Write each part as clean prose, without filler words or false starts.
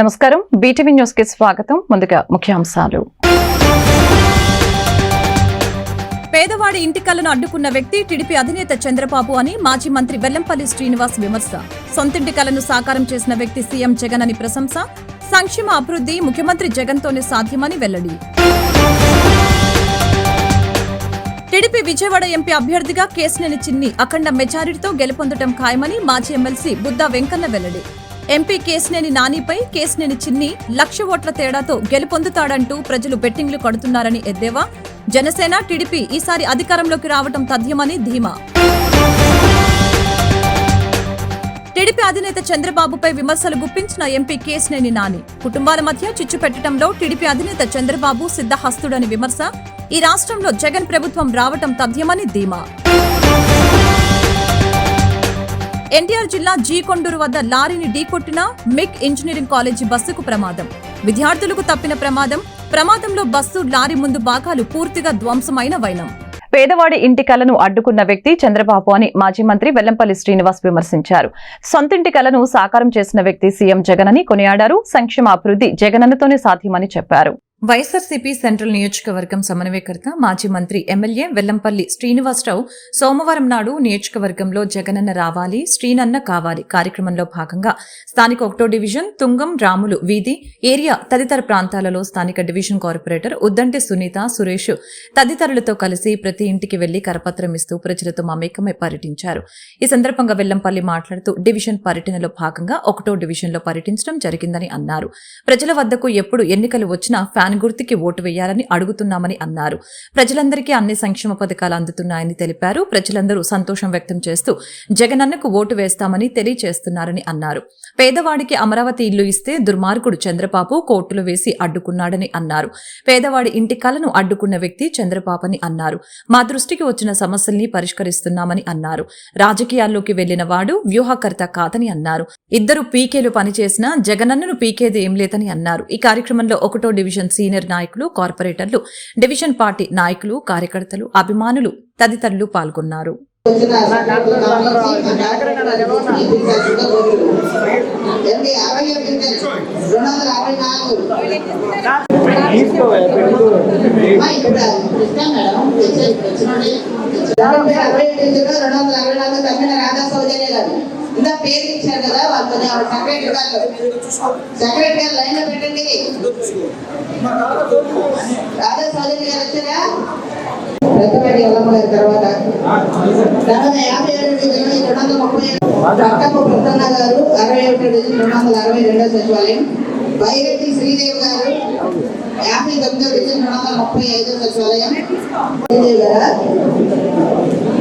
నమస్కారం, BTV news కి స్వాగతం. ముందుగా ముఖ్యాంశాలు. పేదవాడి ఇంటి కలను అడ్డుకున్న వ్యక్తి టీడీపీ అధినేత చంద్రబాబు అని మాజీ మంత్రి వెల్లంపల్లి శ్రీనివాస్ విమర్శ. సొంతింటి కలను సాకారం చేసిన వ్యక్తి సీఎం జగన్ అని ప్రశంస. సంక్షేమ అభివృద్ధి ముఖ్యమంత్రి జగన్తోనే సాధ్యమని వెల్లడి. టీడీపీ విజయవాడ ఎంపీ అభ్యర్థిగా కేశినేని చిన్ని అఖండ మెజారిటీతో గెలుపొందడం ఖాయమని మాజీ ఎమ్మెల్సీ బుద్దా వెంకన్న వెల్లడి. ఎంపీ కేశినేని నానిపై కేశినేని చిన్ని 1,00,000 ఓట్ల తేడాతో గెలుపొందుతాడంటూ ప్రజలు బెట్టింగ్లు కడుతున్నారని ఎద్దేవా. జనసేన టీడీపీ ఈసారి అధికారంలోకి రావడం తథ్యమని ధీమా. టీడీపీ అధినేత చంద్రబాబుపై విమర్శలు గుప్పించిన ఎంపీ కేశినేని నాని. కుటుంబాల మధ్య చిచ్చు పెట్టడంలో టీడీపీ అధినేత చంద్రబాబు సిద్ధహస్తుడని విమర్శ. ఈ రాష్ట్రంలో జగన్ ప్రభుత్వం రావటం తథ్యమని ధీమా. ఎన్టీఆర్ జిల్లా జీకొండూరు వద్ద లారీని ఢీకొట్టిన మిగ్ ఇంజనీరింగ్ కాలేజీ బస్సుకు ప్రమాదం. విద్యార్థులకు తప్పిన ప్రమాదంలో బస్సు లారీ ముందు భాగాలు పూర్తిగా ధ్వంసమైన వైనం. పేదవాడి ఇంటి కలను అడ్డుకున్న వ్యక్తి చంద్రబాబు అని మాజీ మంత్రి వెల్లంపల్లి శ్రీనివాస్ విమర్శించారు. సొంతింటి కలను సాకారం చేసిన వ్యక్తి సీఎం జగన్ అని కొనియాడారు. సంక్షేమ అభివృద్ధి జగనన్నతోనే సాధ్యమని చెప్పారు. వైఎస్ఆర్సీపీ సెంట్రల్ నియోజకవర్గం సమన్వయకర్త మాజీ మంత్రి ఎమ్మెల్యే వెల్లంపల్లి శ్రీనివాసరావు సోమవారం నాడు నియోజకవర్గంలో జగనన్న రావాలి, శ్రీనన్న కావాలి కార్యక్రమంలో భాగంగా స్థానిక 1వ డివిజన్ తుంగం రాములు వీధి ఏరియా తదితర ప్రాంతాలలో స్థానిక డివిజన్ కార్పొరేటర్ ఉద్దంటి సునీత, సురేష్ తదితరులతో కలిసి ప్రతి ఇంటికి వెళ్లి కరపత్రం ఇస్తూ ప్రజలతో మమేకమై పర్యటించారు. ఈ సందర్భంగా వెల్లంపల్లి మాట్లాడుతూ డివిజన్ పర్యటనలో భాగంగా 1వ డివిజన్లో పర్యటించడం జరిగిందని అన్నారు. ప్రజల వద్దకు ఎప్పుడు ఎన్నికలు వచ్చినా ఫ్యాన్ గుర్తుకి ఓటు వేయాలని అడుగుతున్నామని అన్నారు. ప్రజలందరికీ అన్ని సంక్షేమ పథకాలు అందుతున్నాయని తెలిపారు. ప్రజలందరూ సంతోషం వ్యక్తం చేస్తూ జగనన్నకు ఓటు వేస్తామని తెలియజేస్తున్నారని అన్నారు. పేదవాడికి అమరావతి ఇల్లు ఇస్తే దుర్మార్గుడు చంద్రబాబు కోర్టులు వేసి అడ్డుకున్నాడని అన్నారు. పేదవాడి ఇంటి కలను అడ్డుకున్న వ్యక్తి చంద్రబాబు అని అన్నారు. మా దృష్టికి వచ్చిన సమస్యల్ని పరిష్కరిస్తున్నామని అన్నారు. రాజకీయాల్లోకి వెళ్లిన వాడు వ్యూహకర్త కాదని అన్నారు. ఇద్దరు పీకేలు పనిచేసినా జగనన్నను పీకేది ఏం లేదని అన్నారు. ఈ కార్యక్రమంలో 1వ డివిజన్ సీనియర్ నాయకులు, కార్పొరేటర్లు, డివిజన్ పార్టీ నాయకులు, కార్యకర్తలు, అభిమానులు తదితరులు పాల్గొన్నారు. ఇంత పేరు ఇచ్చారు కదా, వాళ్ళు సెక్రటరీ గారు లైన్ లో పెట్టండి. రాధా చౌదరి గారు వచ్చారా? ప్రతిపేట ఎల్లమ్మ గారి తర్వాత 57 పక్కపు ప్రసన్న గారు 61 సచివాలయం. బైరెడ్డి శ్రీదేవి గారు 59 సచివాలయం.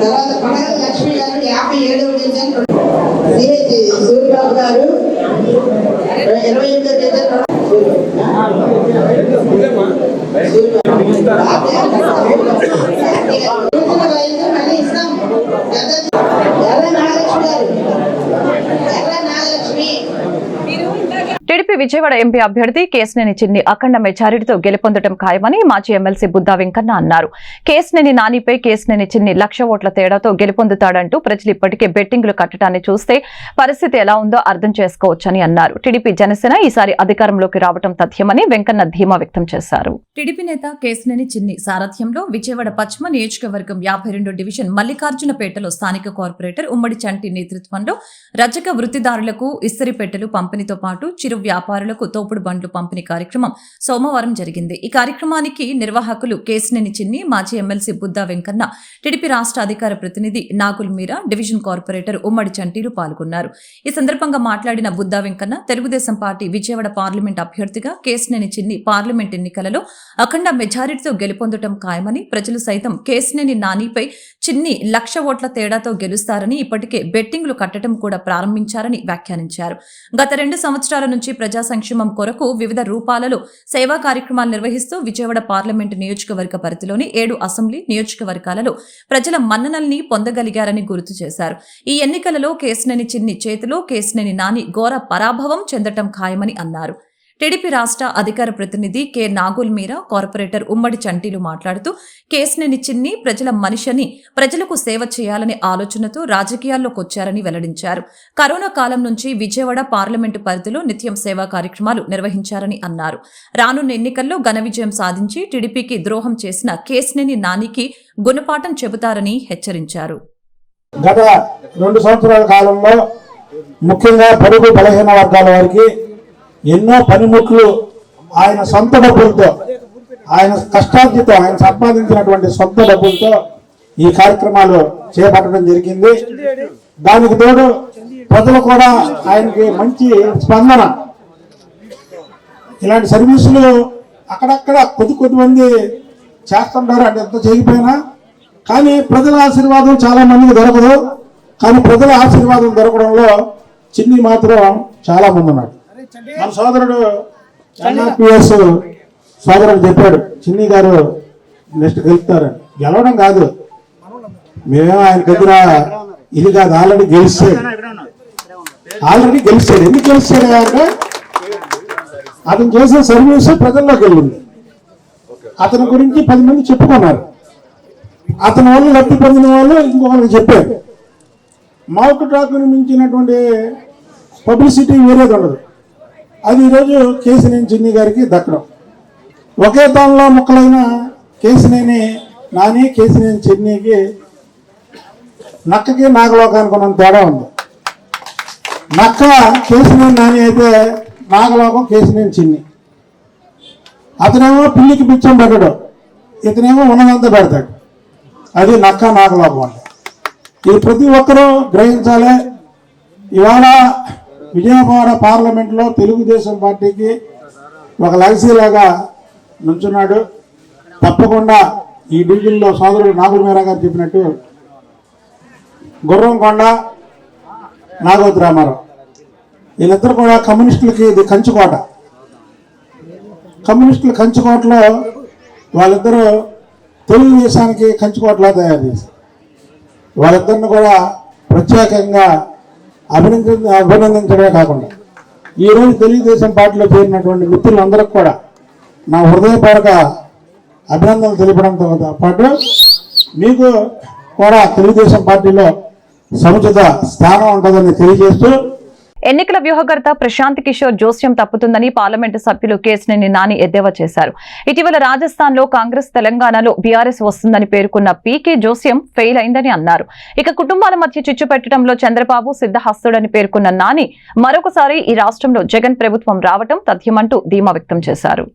తర్వాత పడగల లక్ష్మి గారు 57 డివిజన్. సూర్యబాబు గారు 28 డివిజన్. మళ్ళీ ఇస్తాం. నాగలక్ష్మి గారు టీడీపీ విజయవాడ ఎంపీ అభ్యర్థి కేశినేని చిన్ని అఖండ మెజారిటీతో గెలుపొందడం ఖాయమని మాజీ ఎమ్మెల్సీ బుద్దా వెంకన్న అన్నారు. కేశినేని నానిపై కేశినేని చిన్ని 1,00,000 ఓట్ల తేడాతో గెలుపొందుతాడంటూ ప్రజలు ఇప్పటికే బెట్టింగ్లు కట్టడాన్ని చూస్తే పరిస్థితి ఎలా ఉందో అర్థం చేసుకోవచ్చని అన్నారు. టీడీపీ జనసేన ఈసారి అధికారంలోకి రావడం తథ్యమని వెంకన్న ధీమా వ్యక్తం చేశారు. టీడీపీ నేత కేశినేని చిన్ని సారథ్యంలో విజయవాడ పశ్చిమ నియోజకవర్గం 52 డివిజన్ మల్లికార్జునపేటలో స్థానిక కార్పొరేటర్ ఉమ్మడి చంటి నేతృత్వంలో రజక వృత్తిదారులకు ఇస్తరిపెట్టెలు పంపిణీతో పాటు చిరు వ్యాపారులకు తోపుడు బండ్లు పంపిణీ కార్యక్రమం సోమవారం జరిగింది. ఈ కార్యక్రమానికి నిర్వాహకులు కేశినేని చిన్ని, మాజీ ఎమ్మెల్సీ బుద్దా వెంకన్న, టీడీపీ రాష్ట్ర అధికార ప్రతినిధి నాగుల్ మీరా, డివిజన్ కార్పొరేటర్ ఉమ్మడి చంటీలు పాల్గొన్నారు. ఈ సందర్భంగా మాట్లాడిన బుద్దా వెంకన్న తెలుగుదేశం పార్టీ విజయవాడ పార్లమెంట్ అభ్యర్థిగా కేశినేని చిన్ని పార్లమెంట్ ఎన్నికలలో అఖండ మెజారిటీతో గెలుపొందడం ఖాయమని, ప్రజలు సైతం కేశినేని నానిపై చిన్ని 1,00,000 ఓట్ల తేడాతో గెలుస్తారని ఇప్పటికే బెట్టింగ్లు కట్టడం కూడా ప్రారంభించారని వ్యాఖ్యానించారు. గత 2 సంవత్సరాల నుంచి ప్రజా సంక్షేమం కొరకు వివిధ రూపాలలో సేవా కార్యక్రమాలు నిర్వహిస్తూ విజయవాడ పార్లమెంటు నియోజకవర్గ పరిధిలోని 7 అసెంబ్లీ నియోజకవర్గాలలో ప్రజల మన్ననల్ని పొందగలిగారని గుర్తు చేశారు. ఈ ఎన్నికలలో కేశినేని చిన్ని చేతిలో కేశినేని నాని ఘోర పరాభవం చెందటం ఖాయమని అన్నారు. టీడీపీ రాష్ట్ర అధికార ప్రతినిధి కె నాగుల్ మీరా, కార్పొరేటర్ ఉమ్మడి చంటీలు మాట్లాడుతూ కేశినేని చిన్ని ప్రజల మనిషిని, ప్రజలకు సేవ చేయాలనే ఆలోచనతో రాజకీయాల్లోకి వచ్చారని వెల్లడించారు. కరోనా కాలం నుంచి విజయవాడ పార్లమెంటు పరిధిలో నిత్యం సేవా కార్యక్రమాలు నిర్వహించారని అన్నారు. రానున్న ఎన్నికల్లో ఘన విజయం సాధించి టీడీపీకి ద్రోహం చేసిన కేశినేని నానికి గుణపాఠం చెబుతారని హెచ్చరించారు. గత 2 సంవత్సరాల కాలంలో ముఖ్యంగా బడుగు బలహీన వర్గాల వారికి ఎన్నో పనిముట్లు ఆయన సొంత డబ్బులతో, ఆయన కష్టార్జితో, ఆయన సంపాదించినటువంటి సొంత డబ్బులతో ఈ కార్యక్రమాలు చేపట్టడం జరిగింది. దానికి తోడు ప్రజలు కూడా ఆయనకి మంచి స్పందన. ఇలాంటి సర్వీసులు అక్కడక్కడ కొద్ది మంది చేస్తుంటారు, అంటే ఎంత చేయకపోయినా. కానీ ప్రజల ఆశీర్వాదం చాలా మందికి దొరకదు. కానీ ప్రజల ఆశీర్వాదం దొరకడంలో చిన్ని మాత్రం చాలా మంది ఉన్నాడు. మన సోదరుడు NRPS సోదరుడు చెప్పాడు, చిన్ని గారు నెక్స్ట్ గెలుస్తారని. గెలవడం కాదు, మేమేమో ఆయన దగ్గర ఇది కాదు, ఆల్రెడీ గెలిచాడు. ఎందుకు గెలిచాడు అంటే అతను చేసిన సర్వీస్ ప్రజల్లోకి వెళ్ళింది. అతని గురించి 10 మంది చెప్పుకున్నారు. అతని వాళ్ళు లబ్ధి పొందిన వాళ్ళు ఇంకొకరికి చెప్పారు. మౌత్ టాక్ను మించినటువంటి పబ్లిసిటీ వేరేది ఉండదు. అది ఈరోజు కేశినేని చిన్ని గారికి దక్కడం. ఒకే తానులో ముక్కలైన కేశినేని నాని, కేశినేని చిన్నికి నక్కకి నాగలోకానికి ఉన్నంత తేడా ఉంది. నక్క కేశినేని నాని అయితే నాగలోకం కేశినేని చిన్ని. అతనేమో పిల్లికి పిచ్చం పెట్టడం, ఇతనేమో ఉన్నదంతా పెడతాడు. అది నక్క నాగలోకం అంటే. ఇది ప్రతి ఒక్కరూ గ్రహించాలి. ఇవాళ విజయవాడ పార్లమెంట్లో తెలుగుదేశం పార్టీకి ఒక లెగసీలాగా నుంచున్నాడు. తప్పకుండా ఈ డివిజన్లో సోదరుడు నాగుల్ మీరా గారు చెప్పినట్టు గుర్రంకొండ, నాగోతి రామారావు వీళ్ళిద్దరు కూడా కమ్యూనిస్టులకి ఇది కంచుకోట. కమ్యూనిస్టుల కంచుకోటలో వాళ్ళిద్దరూ తెలుగుదేశానికి కంచుకోటలా తయారు చేశారు. వాళ్ళిద్దరిని కూడా ప్రత్యేకంగా అభినందించడమే కాకుండా ఈరోజు తెలుగుదేశం పార్టీలో చేరినటువంటి మిత్రులందరికీ కూడా నా హృదయపూర్వక అభినందనలు తెలపడంతో పాటు మీకు కూడా తెలుగుదేశం పార్టీలో సముచిత స్థానం ఉంటుందని తెలియజేస్తూ, ఎన్నికల వ్యూహకర్త ప్రశాంత్ కిషోర్ జోస్యం తప్పుతుందని పార్లమెంటు సభ్యులు కేశినేని నాని ఎద్దేవా చేశారు. ఇటీవల రాజస్థాన్ లో కాంగ్రెస్, తెలంగాణలో బీఆర్ఎస్ వస్తుందని పేర్కొన్న పీకే జోస్యం ఫెయిల్ అయిందని అన్నారు. ఇక కుటుంబాల మధ్య చిచ్చు పెట్టడంలో చంద్రబాబు సిద్ధహస్తుడని పేర్కొన్న నాని మరొకసారి ఈ రాష్ట్రంలో జగన్ ప్రభుత్వం రావటం తథ్యమంటూ ధీమా వ్యక్తం చేశారు.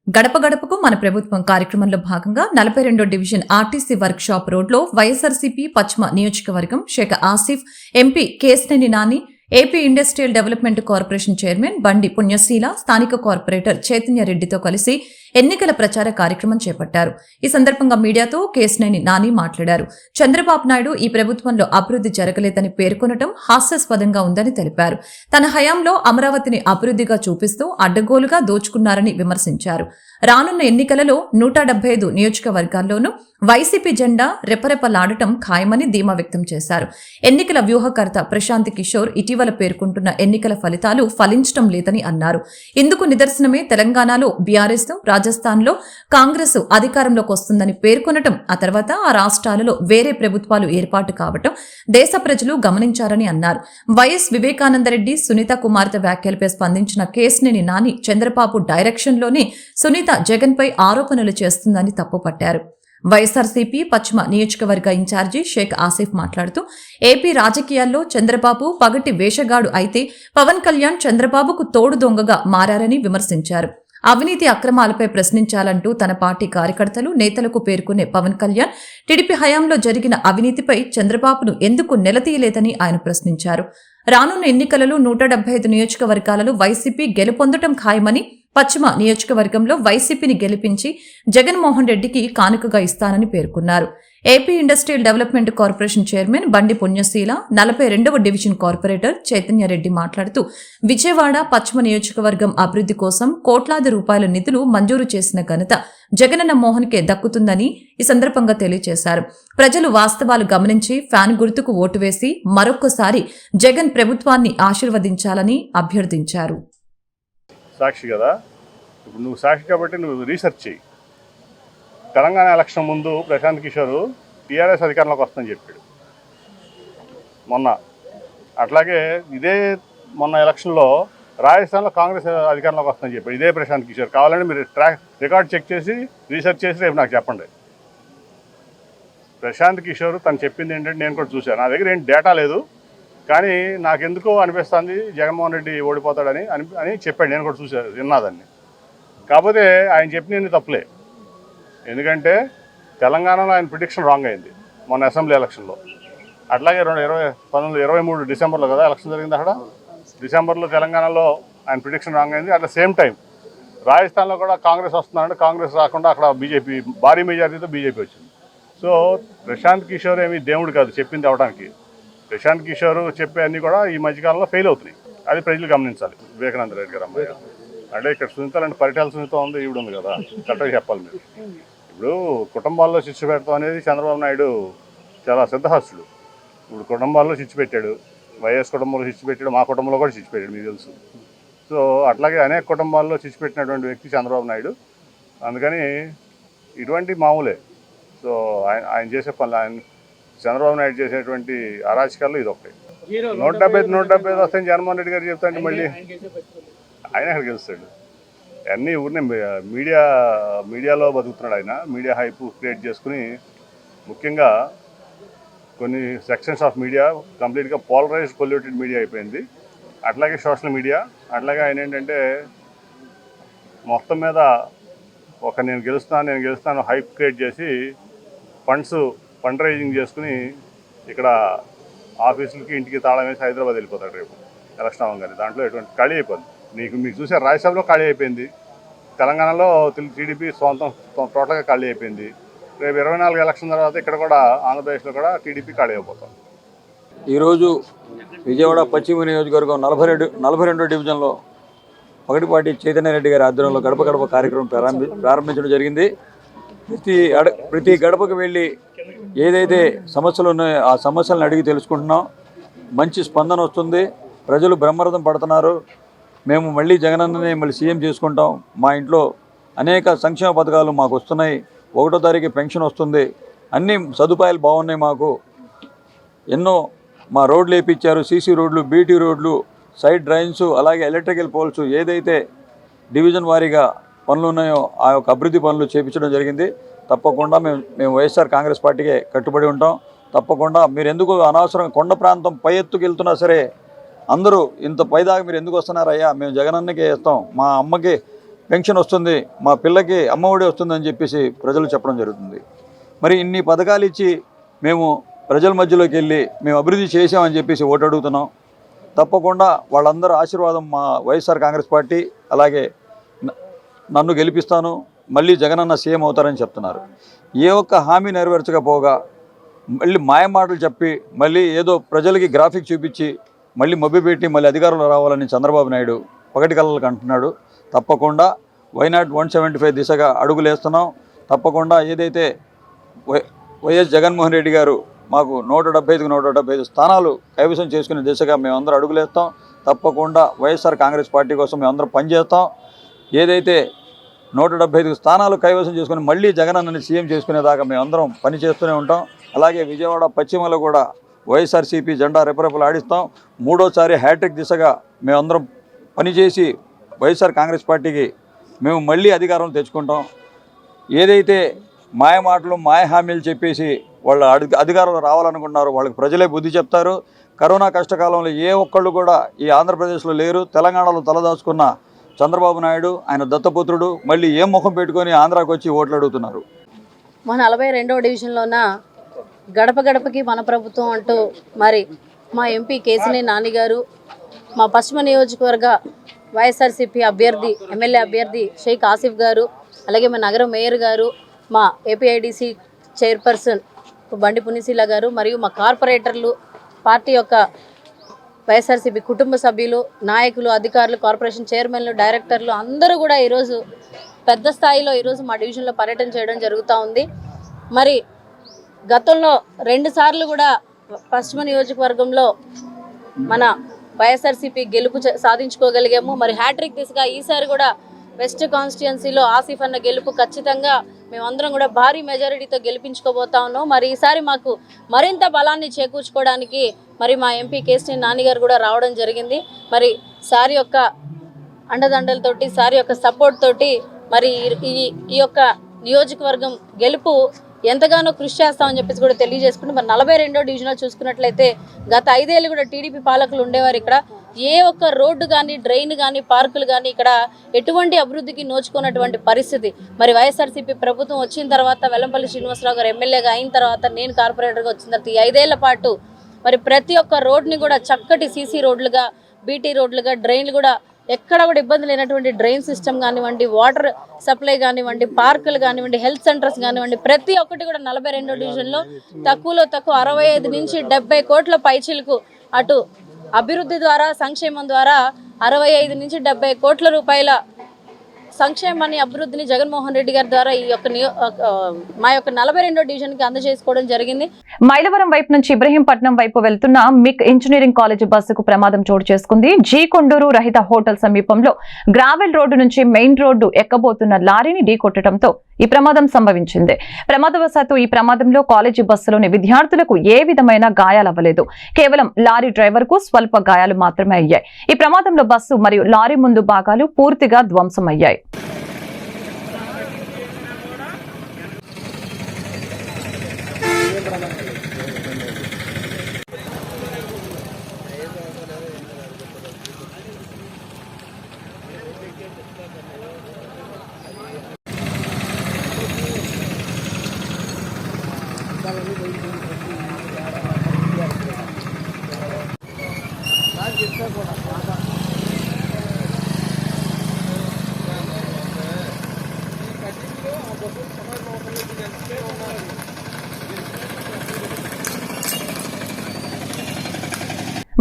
గడప గడపకు మన ప్రభుత్వం కార్యక్రమంలో భాగంగా 42వ డివిజన్ ఆర్టీసీ వర్క్ షాప్ రోడ్లో వైఎస్ఆర్సీపీ పశ్చిమ నియోజకవర్గం Sheikh Asif, MP Kesineni Nani, AP industrial development corporation chairman Bandi Punyaseela, స్థానిక కార్పొరేటర్ చైతన్య రెడ్డితో కలిసి ఎన్నికల ప్రచార కార్యక్రమం చేపట్టారు. ఈ సందర్భంగా మీడియాతో కేశినేని నాని మాట్లాడారు. చంద్రబాబు నాయుడు ఈ ప్రభుత్వంలో అభివృద్ధి జరగలేదని పేర్కొనడం హాస్యాస్పదంగా ఉందని తెలిపారు. తన హయాంలో అమరావతిని అభివృద్ధిగా చూపిస్తూ అడ్డగోలుగా దోచుకున్నారని విమర్శించారు. రానున్న ఎన్నికలలో 175 నియోజకవర్గాల్లోనూ వైసీపీ జెండా రెపరెపలాడటం ఖాయమని ధీమా వ్యక్తం చేశారు. ఎన్నికల వ్యూహకర్త ప్రశాంత్ కిషోర్ ఇటీవల పేర్కొంటున్న ఎన్నికల ఫలితాలు ఫలించడం లేదని అన్నారు. ఇందుకు నిదర్శనమే తెలంగాణలో బీఆర్ఎస్, రాజస్థాన్లో కాంగ్రెస్ అధికారంలోకి వస్తుందని పేర్కొనటం, ఆ తర్వాత ఆ రాష్ట్రాలలో వేరే ప్రభుత్వాలు ఏర్పాటు కావటం దేశ ప్రజలు గమనించారని అన్నారు. వైఎస్ వివేకానందరెడ్డి, సునీత కుమార్తె వ్యాఖ్యలపై స్పందించిన కేశినేని నాని చంద్రబాబు డైరెక్షన్లోనే సునీత జగన్పై ఆరోపణలు చేస్తుందని తప్పుపట్టారు. వైఎస్ఆర్సీపీ పశ్చిమ నియోజకవర్గ ఇన్ఛార్జి షేక్ ఆసిఫ్ మాట్లాడుతూ ఏపీ రాజకీయాల్లో చంద్రబాబు పగటి వేషగాడు అయితే పవన్ కళ్యాణ్ చంద్రబాబుకు తోడు దొంగగా మారారని విమర్శించారు. అవినీతి అక్రమాలపై ప్రశ్నించాలంటూ తన పార్టీ కార్యకర్తలు, నేతలకు పేర్కొనే పవన్ కళ్యాణ్ టీడీపీ హయాంలో జరిగిన అవినీతిపై చంద్రబాబును ఎందుకు నిలదీయలేదని ఆయన ప్రశ్నించారు. రానున్న ఎన్నికలలో 175 నియోజకవర్గాలలో వైసీపీ గెలుపొందటం ఖాయమని, పశ్చిమ నియోజకవర్గంలో వైసీపీని గెలిపించి జగన్మోహన్ రెడ్డికి కానుకగా ఇస్తానని పేర్కొన్నారు. AP industrial development corporation chairman Bandi పుణ్యశీల, 42వ division corporator Chaitanya Reddy మాట్లాడుతూ విజయవాడ పశ్చిమ నియోజకవర్గం అభివృద్ధి కోసం కోట్లాది రూపాయల నిధులు మంజూరు చేసిన ఘనత జగనన్న మోహన్కే దక్కుతుందని ఈ సందర్భంగా తెలియజేశారు. ప్రజలు వాస్తవాలు గమనించి ఫ్యాన్ గుర్తుకు ఓటు వేసి మరొక్కసారి జగన్ ప్రభుత్వాన్ని ఆశీర్వదించాలని అభ్యర్థించారు. సాక్షి కదా, ఇప్పుడు నువ్వు సాక్షి కాబట్టి నువ్వు రీసెర్చ్ చెయ్యి. తెలంగాణ ఎలక్షన్ ముందు ప్రశాంత్ కిషోర్ టీఆర్ఎస్ అధికారంలోకి వస్తుందని చెప్పాడు మొన్న. అట్లాగే ఇదే మొన్న ఎలక్షన్లో రాజస్థాన్లో కాంగ్రెస్ అధికారంలోకి వస్తుందని చెప్పాడు ఇదే ప్రశాంత్ కిషోర్. కావాలంటే మీరు రికార్డ్ చెక్ చేసి రీసెర్చ్ చేసి రేపు నాకు చెప్పండి. ప్రశాంత్ కిషోర్ తను చెప్పింది ఏంటంటే నేను కూడా చూశాను, నా దగ్గర ఏం డేటా లేదు కానీ నాకెందుకో అనిపిస్తుంది జగన్మోహన్ రెడ్డి ఓడిపోతాడని అని చెప్పాడు. నేను కూడా చూశాను, విన్నాదాన్ని. కాకపోతే ఆయన చెప్పినవి తప్పులే, ఎందుకంటే తెలంగాణలో ఆయన ప్రిడిక్షన్ రాంగ్ అయింది మొన్న అసెంబ్లీ ఎలక్షన్లో. అట్లాగే 1923 డిసెంబర్లో కదా ఎలక్షన్ జరిగింది. అక్కడ డిసెంబర్లో తెలంగాణలో ఆయన ప్రిడిక్షన్ రాంగ్ అయింది. అట్ ద సేమ్ టైం రాజస్థాన్లో కూడా కాంగ్రెస్ వస్తుందంటే కాంగ్రెస్ రాకుండా అక్కడ బీజేపీ భారీ మెజారిటీతో బీజేపీ వచ్చింది. సో ప్రశాంత్ కిషోర్ ఏమి దేవుడు కాదు చెప్పింది అవడానికి. ప్రశాంత్ కిషోర్ చెప్పే అన్నీ కూడా ఈ మధ్యకాలంలో ఫెయిల్ అవుతున్నాయి. అది ప్రజలు గమనించాలి. వివేకానంద రెడ్డి గారు అమ్మాయి అంటే ఇక్కడ సునీతాలంటే పరిటాల సునీత ఉంది, ఈవిడ ఉంది కదా, కరెక్ట్గా చెప్పాలి మీరు. ఇప్పుడు కుటుంబాల్లో చిచ్చు పెడతాం అనేది చంద్రబాబు నాయుడు చాలా సిద్ధహస్తుడు. ఇప్పుడు కుటుంబాల్లో చిచ్చు పెట్టాడు, వైఎస్ కుటుంబంలో చిచ్చు పెట్టాడు, మా కుటుంబంలో కూడా చిచ్చు పెట్టాడు, మీకు తెలుసు. సో అట్లాగే అనేక కుటుంబాల్లో చిచ్చు పెట్టినటువంటి వ్యక్తి చంద్రబాబు నాయుడు. అందుకని ఇటువంటి మామూలే. సో ఆయన చేసే పనులు, ఆయన చంద్రబాబు నాయుడు చేసేటువంటి అరాచకాల్లో ఇది ఒకటి. 175 వస్తాయని జగన్మోహన్ రెడ్డి గారు చెప్తాంటే మళ్ళీ ఆయన ఎక్కడ గెలుస్తాడు? అన్నీ ఊరినే మీడియాలో బతుకుతున్నాడు ఆయన. మీడియా హైప్ క్రియేట్ చేసుకుని ముఖ్యంగా కొన్ని సెక్షన్స్ ఆఫ్ మీడియా కంప్లీట్గా పోలరైజ్డ్ పొల్యూటెడ్ మీడియా అయిపోయింది. అట్లాగే సోషల్ మీడియా. అట్లాగే ఆయన ఏంటంటే మొత్తం మీద నేను గెలుస్తాను హైప్ క్రియేట్ చేసి ఫండ్ రైజింగ్ చేసుకుని ఇక్కడ ఆఫీసులకి ఇంటికి తాళం వేసి హైదరాబాద్ వెళ్ళిపోతాడు రేపు ఎలక్షన్ అవ్వగానే. దాంట్లో ఎటువంటి ఖాళీ అయిపోయింది. మీకు చూసారు రాజ్యసభలో ఖాళీ అయిపోయింది, తెలంగాణలో టీడీపీ టోటల్గా ఖాళీ అయిపోయింది. రేపు 24 ఎలక్షన్ తర్వాత ఇక్కడ కూడా ఆంధ్రప్రదేశ్లో కూడా టీడీపీ ఖాళీ అయిపోతాం. ఈరోజు విజయవాడ పశ్చిమ నియోజకవర్గం 42 డివిజన్లో పగటిపాటి చైతన్య రెడ్డి గారి ఆధ్వర్యంలో గడప గడప కార్యక్రమం ప్రారంభించడం జరిగింది. ప్రతి గడపకు వెళ్ళి ఏదైతే సమస్యలు ఉన్నాయో ఆ సమస్యలను అడిగి తెలుసుకుంటున్నాం. మంచి స్పందన వస్తుంది, ప్రజలు బ్రహ్మరథం పడుతున్నారు. మేము మళ్ళీ జగనన్ననే మళ్ళీ సీఎం చేసుకుంటాం, మా ఇంట్లో అనేక సంక్షేమ పథకాలు మాకు వస్తున్నాయి, 1వ తారీఖు పెన్షన్ వస్తుంది, అన్ని సదుపాయాలు బాగున్నాయి, మాకు ఎన్నో మా రోడ్లు వేయించారు, సీసీ రోడ్లు, బీటీ రోడ్లు, సైడ్ డ్రైన్స్, అలాగే ఎలక్ట్రికల్ పోల్స్, ఏదైతే డివిజన్ వారీగా పనులు ఉన్నాయో ఆ యొక్క అభివృద్ధి పనులు చేయించడం జరిగింది. తప్పకుండా మేము వైఎస్ఆర్ కాంగ్రెస్ పార్టీకే కట్టుబడి ఉంటాం. తప్పకుండా మీరు ఎందుకు అనవసరం కొండ ప్రాంతం పై ఎత్తుకు వెళ్తున్నా సరే అందరూ ఇంత పైదాకా మీరు ఎందుకు వస్తున్నారయ్యా, మేము జగనన్నకే ఇస్తాం, మా అమ్మకి పెన్షన్ వస్తుంది, మా పిల్లకి అమ్మఒడి వస్తుందని చెప్పేసి ప్రజలు చెప్పడం జరుగుతుంది. మరి ఇన్ని పథకాలు ఇచ్చి మేము ప్రజల మధ్యలోకి వెళ్ళి మేము అభివృద్ధి చేసామని చెప్పేసి ఓటు అడుగుతున్నాం. తప్పకుండా వాళ్ళందరూ ఆశీర్వాదం మా వైఎస్ఆర్ కాంగ్రెస్ పార్టీ, అలాగే నన్ను గెలిపిస్తాను, మళ్ళీ జగనన్న సీఎం అవుతారని చెప్తున్నారు. ఏ ఒక్క హామీ నెరవేర్చకపోగా మళ్ళీ మాయమాటలు చెప్పి మళ్ళీ ఏదో ప్రజలకి గ్రాఫిక్ చూపించి మళ్ళీ మభ్యపెట్టి మళ్ళీ అధికారంలో రావాలని చంద్రబాబు నాయుడు పగటి కలలకు అంటున్నాడు. తప్పకుండా వైనాట్ 175 దిశగా అడుగులేస్తున్నాం. తప్పకుండా ఏదైతే వైఎస్ జగన్మోహన్ రెడ్డి గారు మాకు 175 స్థానాలు కైవసం చేసుకునే దిశగా మేమందరం అడుగులేస్తాం. తప్పకుండా వైఎస్ఆర్ కాంగ్రెస్ పార్టీ కోసం మేమందరం పనిచేస్తాం. ఏదైతే 175 స్థానాలు కైవసం చేసుకుని మళ్ళీ జగనన్నని సీఎం చేసుకునేదాకా మేమందరం పనిచేస్తూనే ఉంటాం. అలాగే విజయవాడ పశ్చిమలో కూడా వైఎస్ఆర్సీపీ జెండా రెపరెపలు ఆడిస్తాం. 3వసారి హ్యాట్రిక్ దిశగా మేమందరం పనిచేసి వైఎస్ఆర్ కాంగ్రెస్ పార్టీకి మేము మళ్ళీ అధికారం తెచ్చుకుంటాం. ఏదైతే మాయ మాటలు మాయ హామీలు చెప్పేసి వాళ్ళు అధికారంలో రావాలనుకుంటున్నారో వాళ్ళకి ప్రజలే బుద్ధి చెప్తారు. కరోనా కష్టకాలంలో ఏ ఒక్కళ్ళు కూడా ఈ ఆంధ్రప్రదేశ్లో లేరు. తెలంగాణలో తలదాచుకున్న చంద్రబాబు నాయుడు ఆయన దత్తపుత్రుడు మళ్ళీ ఏం ముఖం పెట్టుకొని ఆంధ్రాకి వచ్చి ఓట్లు అడుగుతున్నారు. మా 42వ డివిజన్లోన గడప గడపకి మన ప్రభుత్వం అంటూ మరి మా ఎంపీ కేసినేని నాని గారు, మా పశ్చిమ నియోజకవర్గ వైఎస్ఆర్సీపీ అభ్యర్థి ఎమ్మెల్యే అభ్యర్థి షేక్ ఆసిఫ్ గారు, అలాగే మా నగర మేయర్ గారు, మా ఏపీఐడిసి చైర్పర్సన్ బండి పునిశీల గారు, మరియు మా కార్పొరేటర్లు, పార్టీ యొక్క వైఎస్ఆర్సీపీ కుటుంబ సభ్యులు, నాయకులు, అధికారులు, కార్పొరేషన్ చైర్మన్లు, డైరెక్టర్లు అందరూ కూడా ఈరోజు పెద్ద స్థాయిలో ఈరోజు మా డివిజన్లో పర్యటన చేయడం జరుగుతూ ఉంది. మరి గతంలో 2 సార్లు కూడా పశ్చిమ నియోజకవర్గంలో మన వైఎస్ఆర్సీపీ గెలుపు సాధించుకోగలిగాము. మరి హ్యాట్రిక్ దిశగా ఈసారి కూడా వెస్ట్ కాన్స్టిట్యుయెన్సీలో ఆసిఫ్ అన్న గెలుపు ఖచ్చితంగా మేమందరం కూడా భారీ మెజారిటీతో గెలిపించుకోబోతా ఉన్నాం. మరి ఈసారి మాకు మరింత బలాన్ని చేకూర్చుకోవడానికి మరి మా ఎంపీ కేసీఆర్ నాని గారు కూడా రావడం జరిగింది. మరి సార్ యొక్క అండదండలతోటి, సార్ యొక్క సపోర్ట్ తోటి మరి ఈ యొక్క నియోజకవర్గం గెలుపు ఎంతగానో కృషి చేస్తామని చెప్పేసి కూడా తెలియజేసుకుంటూ మరి 42వ డివిజన్లో చూసుకున్నట్లయితే గత 5 ఏళ్ళు కూడా టీడీపీ పాలకులు ఉండేవారు. ఇక్కడ ఏ ఒక్క రోడ్డు కానీ, డ్రైన్ కానీ, పార్కులు కానీ ఇక్కడ ఎటువంటి అభివృద్ధికి నోచుకున్నటువంటి పరిస్థితి. మరి వైఎస్ఆర్సీపీ ప్రభుత్వం వచ్చిన తర్వాత, వెల్లంపల్లి శ్రీనివాసరావు గారు ఎమ్మెల్యేగా అయిన తర్వాత, నేను కార్పొరేటర్గా వచ్చిన తర్వాత ఈ 5 ఏళ్ల పాటు మరి ప్రతి ఒక్క రోడ్ని కూడా చక్కటి సీసీ రోడ్లుగా, బీటీ రోడ్లుగా, డ్రైన్లు కూడా ఎక్కడ కూడా ఇబ్బంది లేనటువంటి డ్రైన్ సిస్టమ్ కానివ్వండి, వాటర్ సప్లై కానివ్వండి, పార్కులు కానివ్వండి, హెల్త్ సెంటర్స్ కానివ్వండి, ప్రతి ఒక్కటి కూడా 42వ డివిజన్లో తక్కువలో తక్కువ 65 నుంచి 70 కోట్ల పైచీలకు అటు అభివృద్ధి ద్వారా, సంక్షేమం ద్వారా 65 నుంచి 70 కోట్ల రూపాయల సంక్షేమాన్ని, అభివృద్ధిని జగన్మోహన్ రెడ్డి గారి ద్వారా ఈ యొక్క మా యొక్క 42వ డివిజన్కి అందజేసుకోవడం జరిగింది. మైలవరం వైపు నుంచి ఇబ్రహీంపట్నం వైపు వెళ్తున్న మిక్ ఇంజనీరింగ్ కాలేజ్ బస్సుకు ప్రమాదం చోటు చేసుకుంది. జీ కొండూరు రహిత హోటల్ సమీపంలో గ్రావెల్ రోడ్డు నుంచి మెయిన్ రోడ్డు ఎక్కబోతున్న లారీని ఢీకొట్టడంతో ఈ ప్రమాదం సంభవించింది. ప్రమాదవశాత్తు ఈ ప్రమాదంలో కాలేజీ బస్సులోని విద్యార్థులకు ఏ విధమైన గాయాలవ్వలేదు. కేవలం లారీ డ్రైవర్ కు స్వల్ప గాయాలు మాత్రమే అయ్యాయి. ఈ ప్రమాదంలో బస్సు మరియు లారీ ముందు భాగాలు పూర్తిగా ధ్వంసమయ్యాయి.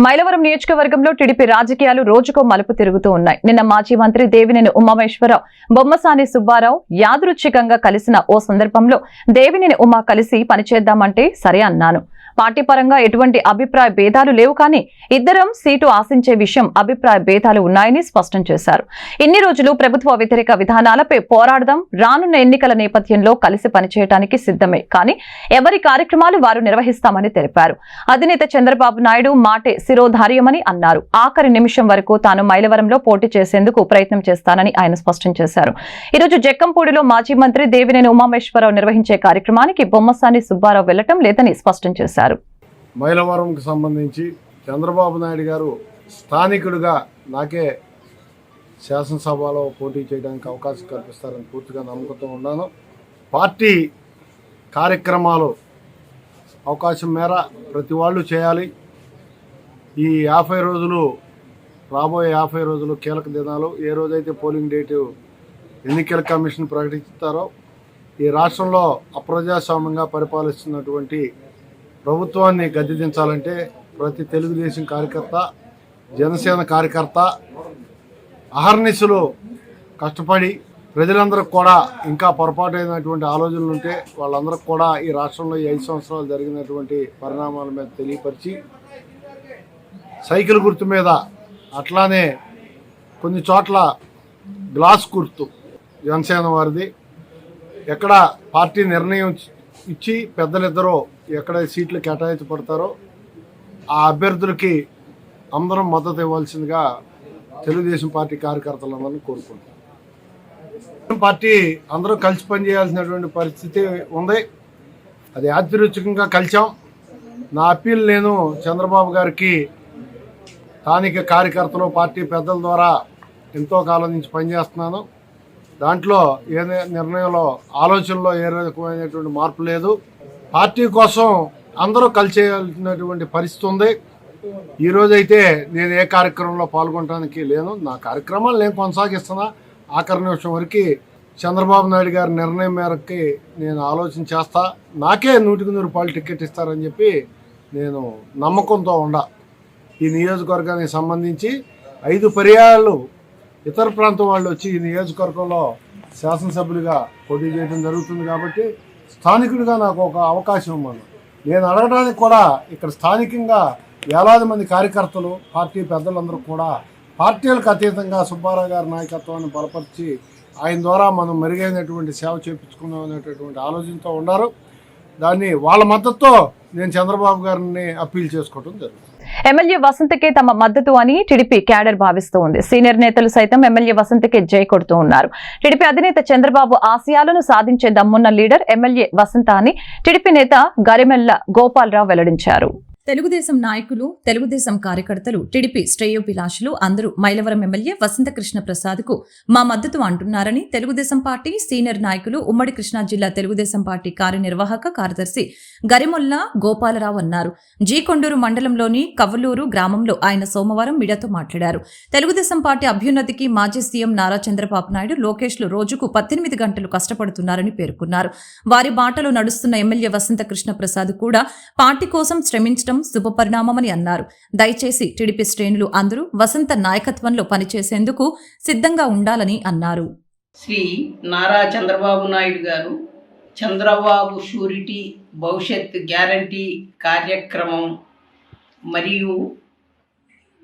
మైలవరం నియోజకవర్గంలో టీడీపీ రాజకీయాలు రోజుకో మలుపు తిరుగుతూ ఉన్నాయి. నిన్న మాజీ మంత్రి దేవినేని ఉమామేశ్వరరావు, బొమ్మసాని సుబ్బారావు యాదృచ్ఛికంగా కలిసిన ఓ సందర్భంలో దేవినేని ఉమా కలిసి పనిచేద్దామంటే సరే అన్నాను. పార్టీ పరంగా ఎటువంటి అభిప్రాయ భేదాలు లేవు, కానీ ఇద్దరం సీటు ఆశించే విషయం అభిప్రాయ భేదాలు ఉన్నాయని స్పష్టం చేశారు. ఇన్ని రోజులు ప్రభుత్వ వ్యతిరేక విధానాలపై పోరాడదాం, రానున్న ఎన్నికల నేపథ్యంలో కలిసి పనిచేయడానికి సిద్ధమే, కానీ ఎవరి కార్యక్రమాలు వారు నిర్వహిస్తామని తెలిపారు. అధినేత చంద్రబాబు నాయుడు మాటే శిరోధార్యమని అన్నారు. ఆఖరి నిమిషం వరకు తాను మైలవరంలో పోటీ చేసేందుకు ప్రయత్నం చేస్తానని ఆయన స్పష్టం చేశారు. ఈరోజు జక్కంపూడిలో మాజీ మంత్రి దేవినేని ఉమామేశ్వరరావు నిర్వహించే కార్యక్రమానికి బొమ్మసాని సుబ్బారావు వెళ్లటం లేదని స్పష్టం చేశారు. మైలవరంకి సంబంధించి చంద్రబాబు నాయుడు గారు స్థానికుడిగా నాకే శాసనసభలో పోటీ చేయడానికి అవకాశం కల్పిస్తారని పూర్తిగా నమ్మకంతో ఉన్నాను. పార్టీ కార్యక్రమాలు అవకాశం మేర ప్రతి వాళ్ళు చేయాలి. ఈ 50 రోజులు, రాబోయే 50 రోజులు కీలక దినాలు. ఏ రోజైతే పోలింగ్ డేటు ఎన్నికల కమిషన్ ప్రకటిస్తారో, ఈ రాష్ట్రంలో అప్రజాస్వామ్యంగా పరిపాలిస్తున్నటువంటి ప్రభుత్వాన్ని గద్దెదించాలంటే ప్రతి తెలుగుదేశం కార్యకర్త, జనసేన కార్యకర్త అహర్నిశలు కష్టపడి ప్రజలందరికీ కూడా ఇంకా పొరపాటైనటువంటి ఆలోచనలు ఉంటే వాళ్ళందరికీ కూడా ఈ రాష్ట్రంలో ఈ 5 సంవత్సరాలు జరిగినటువంటి పరిణామాల మీద తెలియపరిచి, సైకిల్ గుర్తు మీద, అట్లానే కొన్ని చోట్ల గ్లాస్ గుర్తు జనసేన వారిది, ఎక్కడ పార్టీ నిర్ణయం ఇచ్చి పెద్దలిద్దరూ ఎక్కడ సీట్లు కేటాయించబడతారో ఆ అభ్యర్థులకి అందరం మద్దతు ఇవ్వాల్సిందిగా తెలుగుదేశం పార్టీ కార్యకర్తలందరినీ కోరుకుంటున్నాం. పార్టీ అందరూ కలిసి పనిచేయాల్సినటువంటి పరిస్థితి ఉంది. అది యాదృచ్ఛికంగా కలిసాం. నా అప్పీల్ నేను చంద్రబాబు గారికి స్థానిక కార్యకర్తలు, పార్టీ పెద్దల ద్వారా ఎంతో కాలం నుంచి పనిచేస్తున్నాను. దాంట్లో ఏ నిర్ణయంలో, ఆలోచనలో ఏ రకమైనటువంటి మార్పు లేదు. పార్టీ కోసం అందరూ కలిసి చేయాల్సినటువంటి పరిస్థితి ఉంది. ఈరోజైతే నేను ఏ కార్యక్రమంలో పాల్గొనడానికి లేను. నా కార్యక్రమాలు నేను కొనసాగిస్తున్నా. ఆఖరి నిమిషం వరకు చంద్రబాబు నాయుడు గారి నిర్ణయం మేరకి నేను ఆలోచన చేస్తా. నాకే 100కి 100 టికెట్ ఇస్తారని చెప్పి నేను నమ్మకంతో ఉండా. ఈ నియోజకవర్గానికి సంబంధించి 5 పర్యాయాలు ఇతర ప్రాంతం వాళ్ళు వచ్చి ఈ నియోజకవర్గంలో శాసనసభ్యులుగా పోటీ చేయడం జరుగుతుంది. కాబట్టి స్థానికుడిగా నాకు ఒక అవకాశం ఇవ్వను. నేను అడగడానికి కూడా ఇక్కడ స్థానికంగా వేలాది మంది కార్యకర్తలు, పార్టీ పెద్దలందరూ కూడా పార్టీలకు అతీతంగా సుబ్బారావు గారి నాయకత్వాన్ని బలపరిచి ఆయన ద్వారా మనం మెరుగైనటువంటి సేవ చేయించుకుందాం అనేటటువంటి ఆలోచనతో ఉన్నారు. దాన్ని వాళ్ళ మద్దతుతో నేను చంద్రబాబు గారిని అప్పీల్ చేసుకోవడం జరుగుతుంది. ఎమ్మెల్యే వసంతకే తమ మద్దతు అని టీడీపీ క్యాడర్ భావిస్తూ ఉంది. సీనియర్ నేతలు సైతం ఎమ్మెల్యే వసంతకే జై కొడుతూ ఉన్నారు. టీడీపీ అధినేత చంద్రబాబు ఆశయాలను సాధించే దమ్మున్న లీడర్ ఎమ్మెల్యే వసంత అని టీడీపీ నేత గరిమెల్ల గోపాలరావు వెల్లడించారు. తెలుగుదేశం నాయకులు, తెలుగుదేశం కార్యకర్తలు, టీడీపీ శ్రేయోభిలాషులు అందరూ మైలవరం ఎమ్మెల్యే వసంత కృష్ణ ప్రసాద్ కు మా మద్దతు అంటున్నారని తెలుగుదేశం పార్టీ సీనియర్ నాయకులు, ఉమ్మడి కృష్ణా జిల్లా తెలుగుదేశం పార్టీ కార్యనిర్వాహక కార్యదర్శి గరిమొల్ల గోపాలరావు అన్నారు. జీ కొండూరు మండలంలోని కవ్వలూరు గ్రామంలో ఆయన సోమవారం మీడియాతో మాట్లాడారు. తెలుగుదేశం పార్టీ అభ్యున్నతికి మాజీ సీఎం నారా చంద్రబాబు నాయుడు, లోకేష్లు రోజుకు 18 గంటలు కష్టపడుతున్నారని పేర్కొన్నారు. వారి బాటలో నడుస్తున్న ఎమ్మెల్యే వసంత కృష్ణ ప్రసాద్ కూడా పార్టీ కోసం శ్రమించడం శుభపరిణామమని అన్నారు. దయచేసి టీడీపీ శ్రేణులు అందరూ వసంత నాయకత్వంలో పనిచేసేందుకు సిద్ధంగా ఉండాలని అన్నారు. శ్రీ నారా చంద్రబాబు నాయుడు గారు చంద్రబాబు షూరిటీ భవిష్యత్ గ్యారంటీ కార్యక్రమం మరియు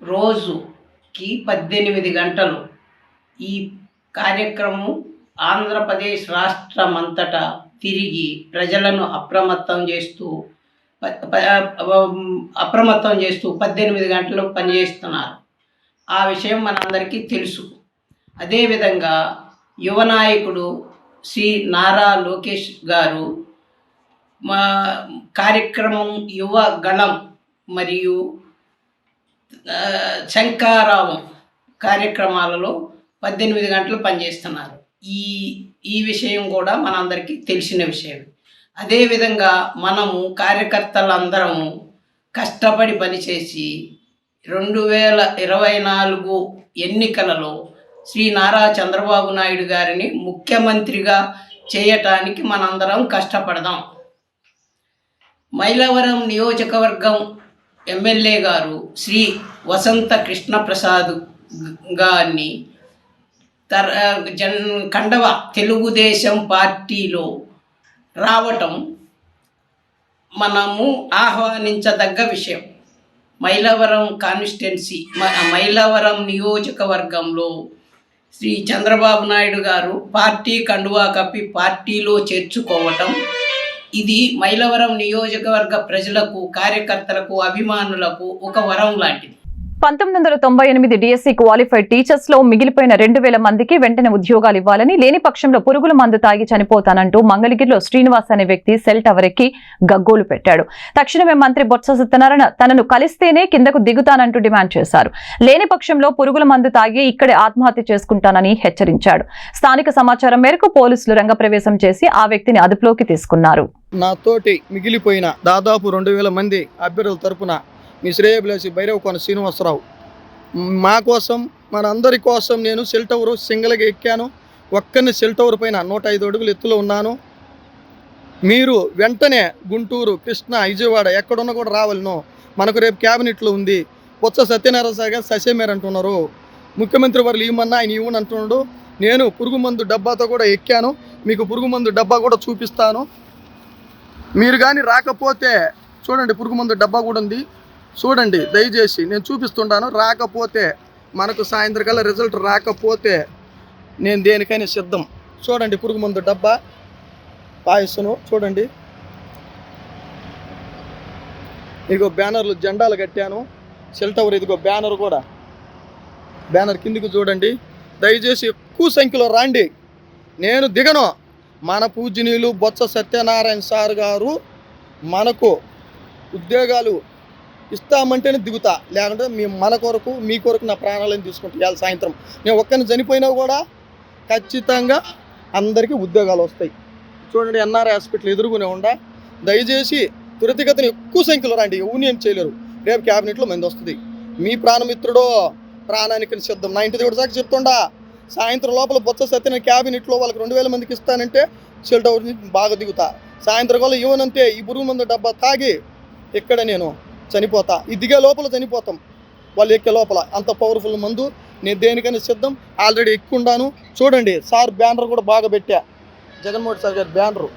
రోజుకి 18 గంటలు ఈ కార్యక్రమం ఆంధ్రప్రదేశ్ రాష్ట్రమంతటా తిరిగి ప్రజలను అప్రమత్తం చేస్తూ 18 గంటలు పనిచేస్తున్నారు. ఆ విషయం మనందరికీ తెలుసు. అదేవిధంగా యువ నాయకుడు శ్రీ నారా లోకేష్ గారు మా కార్యక్రమం యువ గళం మరియు శంకారావం కార్యక్రమాలలో 18 గంటలు పనిచేస్తున్నారు. ఈ విషయం కూడా మనందరికీ తెలిసిన విషయం. అదేవిధంగా మనము కార్యకర్తలందరము కష్టపడి పనిచేసి 2024 ఎన్నికలలో శ్రీ నారా చంద్రబాబు నాయుడు గారిని ముఖ్యమంత్రిగా చేయటానికి మనందరం కష్టపడదాం. మైలవరం నియోజకవర్గం ఎమ్మెల్యే గారు శ్రీ వసంత కృష్ణ ప్రసాద్ గారిని కండవ తెలుగుదేశం పార్టీలో రావటం మనము ఆహ్వానించదగ్గ విషయం. మైలవరం కాన్స్టిట్యున్సీ, మైలవరం నియోజకవర్గంలో శ్రీ చంద్రబాబు నాయుడు గారు పార్టీ కండువా కప్పి పార్టీలో చేర్చుకోవటం ఇది మైలవరం నియోజకవర్గ ప్రజలకు, కార్యకర్తలకు, అభిమానులకు ఒక వరం లాంటిది. 1998 డిఎస్సి క్వాలిఫైడ్ టీచర్స్ లో మిగిలిపోయిన 2000 మందికి వెంటనే ఉద్యోగాలు ఇవ్వాలని, లేని పక్షంలో పురుగుల మందు తాగి చనిపోతానంటూ మంగళగిరిలో శ్రీనివాస్ అనే వ్యక్తి సెల్ టవర్ ఎక్కి గగ్గోలు పెట్టాడు. తక్షణమే మంత్రి బొత్స సత్యనారాయణ తనను కలిస్తేనే కిందకు దిగుతానంటూ డిమాండ్ చేశారు. లేని పక్షంలో పురుగుల మందు తాగి ఇక్కడే ఆత్మహత్య చేసుకుంటానని హెచ్చరించాడు. స్థానిక సమాచారం మేరకు పోలీసులు రంగప్రవేశం చేసి ఆ వ్యక్తిని అదుపులోకి తీసుకున్నారు. నాతోటి మిగిలిపోయిన దాదాపు 2000 మంది అభ్యర్థుల తరపున మీ శ్రేయభిలాషి భైరవకోన శ్రీనివాసరావు, మా కోసం, మనందరి కోసం నేను సెల్ టవర్ సింగిల్గా ఎక్కాను. ఒక్కరిని సెల్ టవర్ పైన 105 అడుగులు ఎత్తులో ఉన్నాను. మీరు వెంటనే గుంటూరు, కృష్ణా, విజయవాడ ఎక్కడున్నా కూడా రావాలను. మనకు రేపు క్యాబినెట్లో ఉంది. బొత్స సత్యనారాయణ గారు ససేమేర్ అంటున్నారు. ముఖ్యమంత్రి వారు ఇవ్వమన్నా ఆయన ఇవ్వని అంటున్నాడు. నేను పురుగు మందు డబ్బాతో కూడా ఎక్కాను. మీకు పురుగు మందు డబ్బా కూడా చూపిస్తాను. మీరు కానీ రాకపోతే చూడండి, పురుగు మందు డబ్బా కూడా ఉంది, చూడండి దయచేసి. నేను చూపిస్తుంటాను. రాకపోతే మనకు సాయంత్రకల్లా రిజల్ట్ రాకపోతే నేను దేనికైనా సిద్ధం. చూడండి పురుగు మందు డబ్బా, పాయసను చూడండి. ఇదిగో బ్యానర్లు, జెండాలు కట్టాను. సెల్ టవర్ ఇదిగో బ్యానర్ కూడా, బ్యానర్ కిందికి చూడండి. దయచేసి ఎక్కువ సంఖ్యలో రండి. నేను దిగను. మన పూజనీయులు బొత్స సత్యనారాయణ సార్ గారు మనకు ఉద్యోగాలు ఇస్తామంటేనే దిగుతా, లేకుంటే మన కొరకు, మీ కొరకు నా ప్రాణాలను తీసుకుంటా. ఇవాళ సాయంత్రం నేను ఒక్కరిని చనిపోయినా కూడా ఖచ్చితంగా అందరికీ ఉద్యోగాలు వస్తాయి. చూడండి ఎన్ఆర్ఐ హాస్పిటల్ ఎదురుగునే ఉండా. దయచేసి త్వరితగతిన ఎక్కువ సంఖ్యలో రండి. ఎవరిని ఏం చేయలేరు. రేపు క్యాబినెట్లో మంది వస్తుంది. మీ ప్రాణమిత్రుడు ప్రాణానికి సిద్ధం. నా ఇంటి దగ్గర దాకా చెప్తుండా. సాయంత్రం లోపల బొత్స సత్యనారాయణ క్యాబినెట్లో వాళ్ళకి 2000 మందికి ఇస్తానంటే సెల్ టవర్ నుంచి బాగా దిగుతా. సాయంత్రం వల్ల ఇవ్వనంతే ఈ పురుగు మందు డబ్బా తాగి ఇక్కడ నేను చనిపోతా. ఈ దిగే లోపల చనిపోతాం, వాళ్ళు ఎక్కే లోపల. అంత పవర్ఫుల్ మందు. నేను దేనికైనా సిద్ధం. ఆల్రెడీ ఎక్కుండాను. చూడండి సార్ బ్యానర్ కూడా బాగా పెట్టా. జగన్మోహన్ సార్ గారి బ్యానరు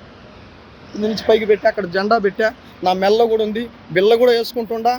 ఇది నుంచి పైకి పెట్టా. అక్కడ జెండా పెట్టా. నా మెల్ల కూడా ఉంది. బిల్ల కూడా వేసుకుంటుండా.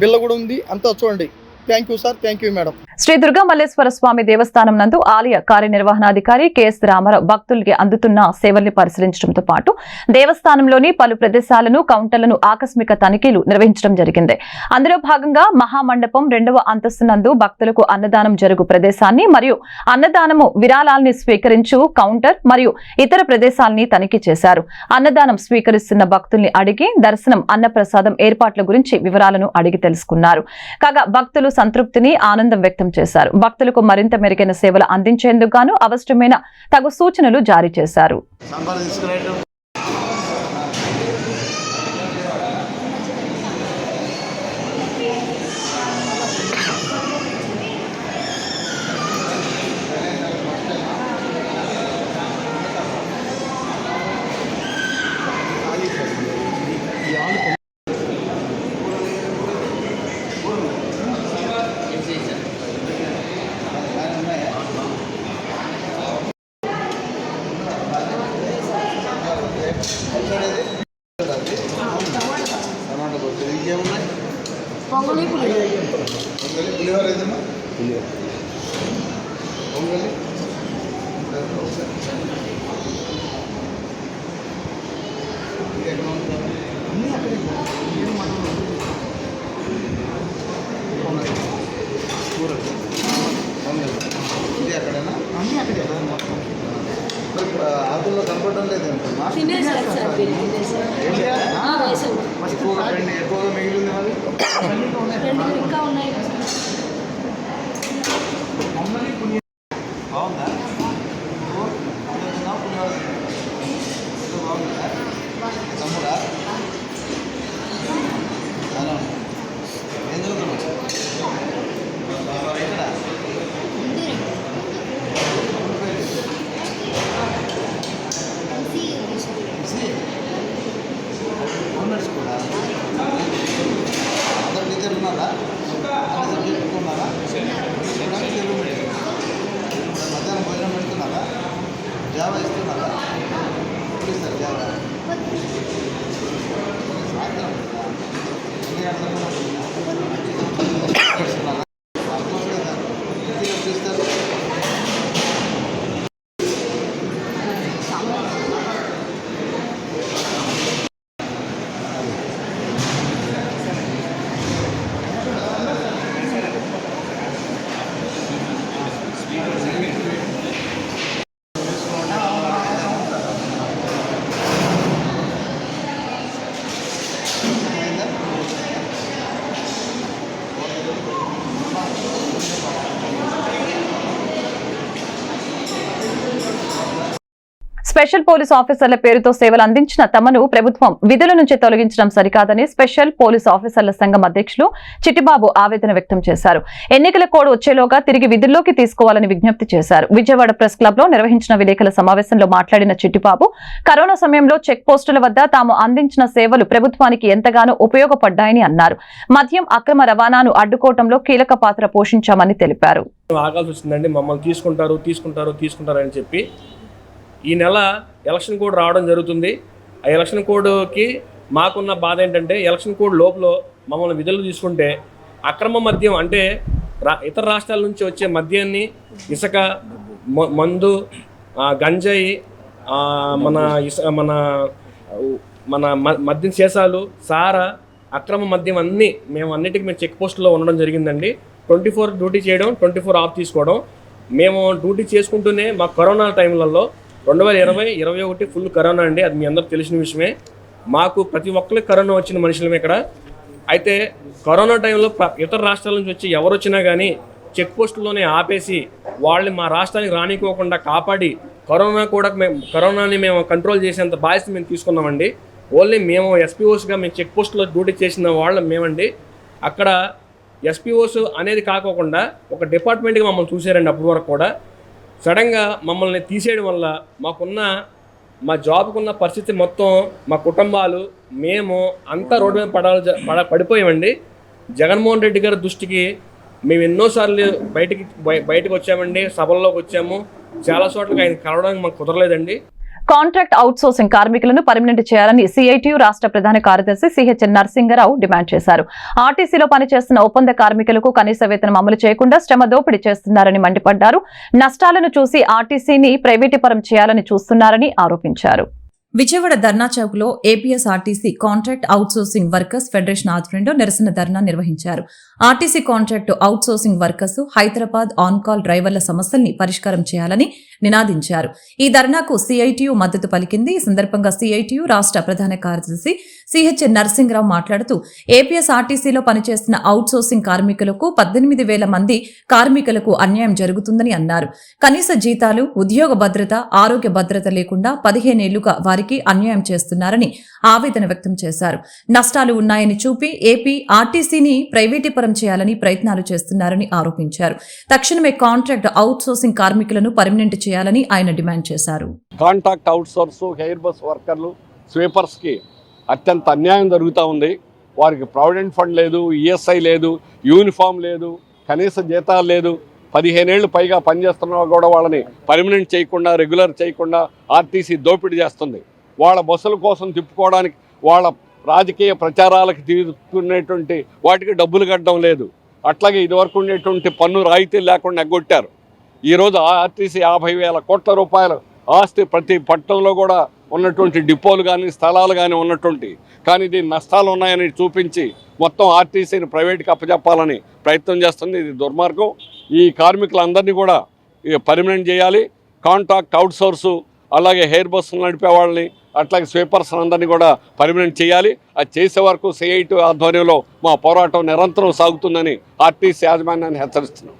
బిల్ల కూడా ఉంది, అంతా చూడండి. Thank you sir, thank you madam. Shri Durga Malleswara Swamy Devasthanam నందు ఆలయ కార్యనిర్వహణాధికారి కెఎస్ రామారావు భక్తులకి అందుతున్న సేవల్ని పరిశీలించడంతో పాటు దేవస్థానంలోని పలు ప్రదేశాలను కౌంటర్లను ఆకస్మిక తనిఖీలు నిర్వహించడం జరిగింది. అందులో భాగంగా మహామండపం 2వ అంతస్తు నందు భక్తులకు అన్నదానం జరుగు ప్రదేశాన్ని మరియు అన్నదానము విరాళాలని స్వీకరించు కౌంటర్ మరియు ఇతర ప్రదేశాలని తనిఖీ చేశారు. అన్నదానం స్వీకరిస్తున్న భక్తుల్ని అడిగి దర్శనం అన్నప్రసాదం ఏర్పాట్ల గురించి వివరాలను అడిగి తెలుసుకున్నారు. కాగా భక్తులు సంతృప్తిని ఆనందం వ్యక్తం చేశారు. భక్తులకు మరింత మెరుగైన సేవలు అందించేందుకు గాను అవసరమైన తగు సూచనలు జారీ చేశారు. ఆకుల్లో కనపడడం లేదు ఎక్కువగా మిగిలింది మరి ఇంకా ఉన్నాయి. బాగుందా? బాగుందా తమ్ముడా? ఏం చదువుతున్నావు? ఎక్కడ? ఓనర్స్ కూడా అందరు టీచర్లు ఉన్నారా? అన్ని సబ్జెక్టులు ఉన్నారా? తెలుగు మీడియం మధ్యాహ్నం భోజనం పెడుతున్నారా? జావా ఇస్తున్నారా? ఎప్పుడు ఇస్తారు జావా? సాయంత్రం ఎన్ని గంటలకు ఇస్తున్నారా? ఎప్పుడు ఇస్తారు? స్పెషల్ పోలీస్ ఆఫీసర్ల పేరుతో సేవలు అందించిన తమను ప్రభుత్వం విధుల నుంచి తొలగించడం సరికాదని స్పెషల్ పోలీస్ ఆఫీసర్ల సంఘం అధ్యక్షులు చిట్టిబాబు ఆవేదన వ్యక్తం చేశారు. ఎన్నికల కోడ్ వచ్చేలోగా తిరిగి విధుల్లోకి తీసుకోవాలని విజ్ఞప్తి చేశారు. విజయవాడ ప్రెస్ క్లబ్ లో నిర్వహించిన విలేకరుల సమావేశంలో మాట్లాడిన చిట్టిబాబు కరోనా సమయంలో చెక్ పోస్టుల వద్ద తాము అందించిన సేవలు ప్రభుత్వానికి ఎంతగానో ఉపయోగపడ్డాయని అన్నారు. మద్యం అక్రమ రవాణాను అడ్డుకోవడంలో కీలక పాత్ర పోషించామని తెలిపారు. తీసుకుంటారని చెప్పి ఈ నెల ఎలక్షన్ కోడ్ రావడం జరుగుతుంది. ఆ ఎలక్షన్ కోడ్కి మాకున్న బాధ ఏంటంటే ఎలక్షన్ కోడ్ లోపల మమ్మల్ని విధులు తీసుకుంటే అక్రమ మద్యం అంటే ఇతర రాష్ట్రాల నుంచి వచ్చే మద్యాన్ని ఇసుక, మందు, గంజాయి, మన మద్యం సీసాలు, సారా, అక్రమ మద్యం అన్నీ మేము చెక్ పోస్టులో ఉండడం జరిగిందండి. 24 డ్యూటీ చేయడం, 24 ఆఫ్ తీసుకోవడం. మేము డ్యూటీ చేసుకుంటూనే మా కరోనా టైంలలో 2020, 2021 ఫుల్ కరోనా అండి. అది మీ అందరికి తెలిసిన విషయమే. మాకు ప్రతి ఒక్కరికి కరోనా వచ్చిన మనుషులమే ఇక్కడ. అయితే కరోనా టైంలో ఇతర రాష్ట్రాల నుంచి వచ్చి ఎవరు వచ్చినా కానీ చెక్ పోస్టుల్లోనే ఆపేసి వాళ్ళని మా రాష్ట్రానికి రానికోకుండా కాపాడి కరోనాని మేము కంట్రోల్ చేసేంత బాధ్యత మేము తీసుకున్నామండి. ఓన్లీ మేము ఎస్పీఓస్గా మేము చెక్ పోస్టులో డ్యూటీ చేసిన వాళ్ళం మేమండి. అక్కడ ఎస్పీఓస్ అనేది కాకోకుండా ఒక డిపార్ట్మెంట్గా మమ్మల్ని చూసారండి. అప్పటి వరకు కూడా సడన్గా మమ్మల్ని తీసేయడం వల్ల మా జాబ్కున్న పరిస్థితి మొత్తం, మా కుటుంబాలు, మేము అంతా రోడ్డు మీద పడిపోయామండి. జగన్మోహన్ రెడ్డి గారి దృష్టికి మేము ఎన్నోసార్లు బయటకు వచ్చామండి, సభల్లోకి వచ్చాము. చాలా చోట్లకి ఆయన కలవడానికి మాకు కుదరలేదండి. కాంట్రాక్ట్ అవుట్సోర్సింగ్ కార్మికులను పర్మనెంట్ చేయాలని సిఐటియు రాష్ట్ర ప్రధాన కార్యదర్శి సిహెచ్ నరసింగరావు డిమాండ్ చేశారు. ఆర్టీసీలో పనిచేస్తున్న ఒప్పంద కార్మికులకు కనీస వేతనం అమలు చేయకుండా శ్రమ దోపిడీ చేస్తున్నారని మండిపడ్డారు. నష్టాలను చూసి ఆర్టీసీని ప్రైవేటీకరణ చేయాలని చూస్తున్నారని ఆరోపించారు. విజయవాడ ధర్నా చౌక్ లో APSRTC contract outsourcing workers federation ఆధ్వర్యంలో నిరసన ధర్నా నిర్వహించారు. RTC contract outsourcing workers Hyderabad on call డ్రైవర్ల సమస్యల్ని పరిష్కారం చేయాలని నినాదించారు. ఈ ధర్నాకు సిఐటియు మద్దతు పలికింది. ఈ సందర్భంగా సిఐటియు రాష్ట్ర ప్రధాన కార్యదర్శి సిహెచ్ నరసింగరావు మాట్లాడుతూ ఏపీఎస్ఆర్టీసీలో పనిచేస్తున్న అవుట్సోర్సింగ్ కార్మికులకు 18,000 మంది కార్మికులకు అన్యాయం జరుగుతుందని అన్నారు. కనీస జీతాలు, ఉద్యోగ భద్రత, ఆరోగ్య భద్రత లేకుండా 15 ఏళ్లుగా వారికి అన్యాయం చేస్తున్నారని ఆవేదన వ్యక్తం చేశారు. నష్టాలు ఉన్నాయని చూపి ఏపీ ఆర్టీసీని ప్రైవేటీకరణ చేయాలని ప్రయత్నాలు చేస్తున్నారని ఆరోపించారు. తక్షణమే కాంట్రాక్ట్ అవుట్సోర్సింగ్ కార్మికులను పర్మనెంట్ చేయాలని ఆయన డిమాండ్ చేశారు. కాంట్రాక్ట్ అవుట్సోర్స్, ఎయిర్ బస్ వర్కర్లు, స్వీపర్స్కి అత్యంత అన్యాయం జరుగుతూ ఉంది. వారికి ప్రావిడెంట్ ఫండ్ లేదు, ఈఎస్ఐ లేదు, యూనిఫామ్ లేదు, కనీస జీతాలు లేదు. 15 ఏళ్ళు పైగా పనిచేస్తున్నా కూడా వాళ్ళని పర్మనెంట్ చేయకుండా, రెగ్యులర్ చేయకుండా ఆర్టీసీ దోపిడీ చేస్తుంది. వాళ్ళ బస్సుల కోసం తిప్పుకోవడానికి, వాళ్ళ రాజకీయ ప్రచారాలకు తీసుకునేటువంటి వాటికి డబ్బులు కట్టడం లేదు. అట్లాగే ఇదివరకు ఉండేటువంటి పన్ను రాయితీలు లేకుండా ఎగ్గొట్టారు. ఈరోజు ఆర్టీసీ 50,000 కోట్ల రూపాయలు ఆస్తి ప్రతి పట్టణంలో కూడా ఉన్నటువంటి డిపోలు కానీ, స్థలాలు కానీ ఉన్నటువంటి, కానీ దీని నష్టాలు ఉన్నాయని చూపించి మొత్తం ఆర్టీసీని ప్రైవేట్కి అప్పచెప్పాలని ప్రయత్నం చేస్తుంది. ఇది దుర్మార్గం. ఈ కార్మికులందరినీ కూడా పర్మనెంట్ చేయాలి. కాంట్రాక్ట్ అవుట్సోర్సు, అలాగే హెయిర్ బస్సులు నడిపే వాళ్ళని, అట్లాగే స్వీపర్స్ అందరినీ కూడా పర్మనెంట్ చేయాలి. అది చేసే వరకు సిఐటి ఆధ్వర్యంలో మా పోరాటం నిరంతరం సాగుతుందని ఆర్టీసీ యాజమాన్యాన్ని హెచ్చరిస్తున్నాం.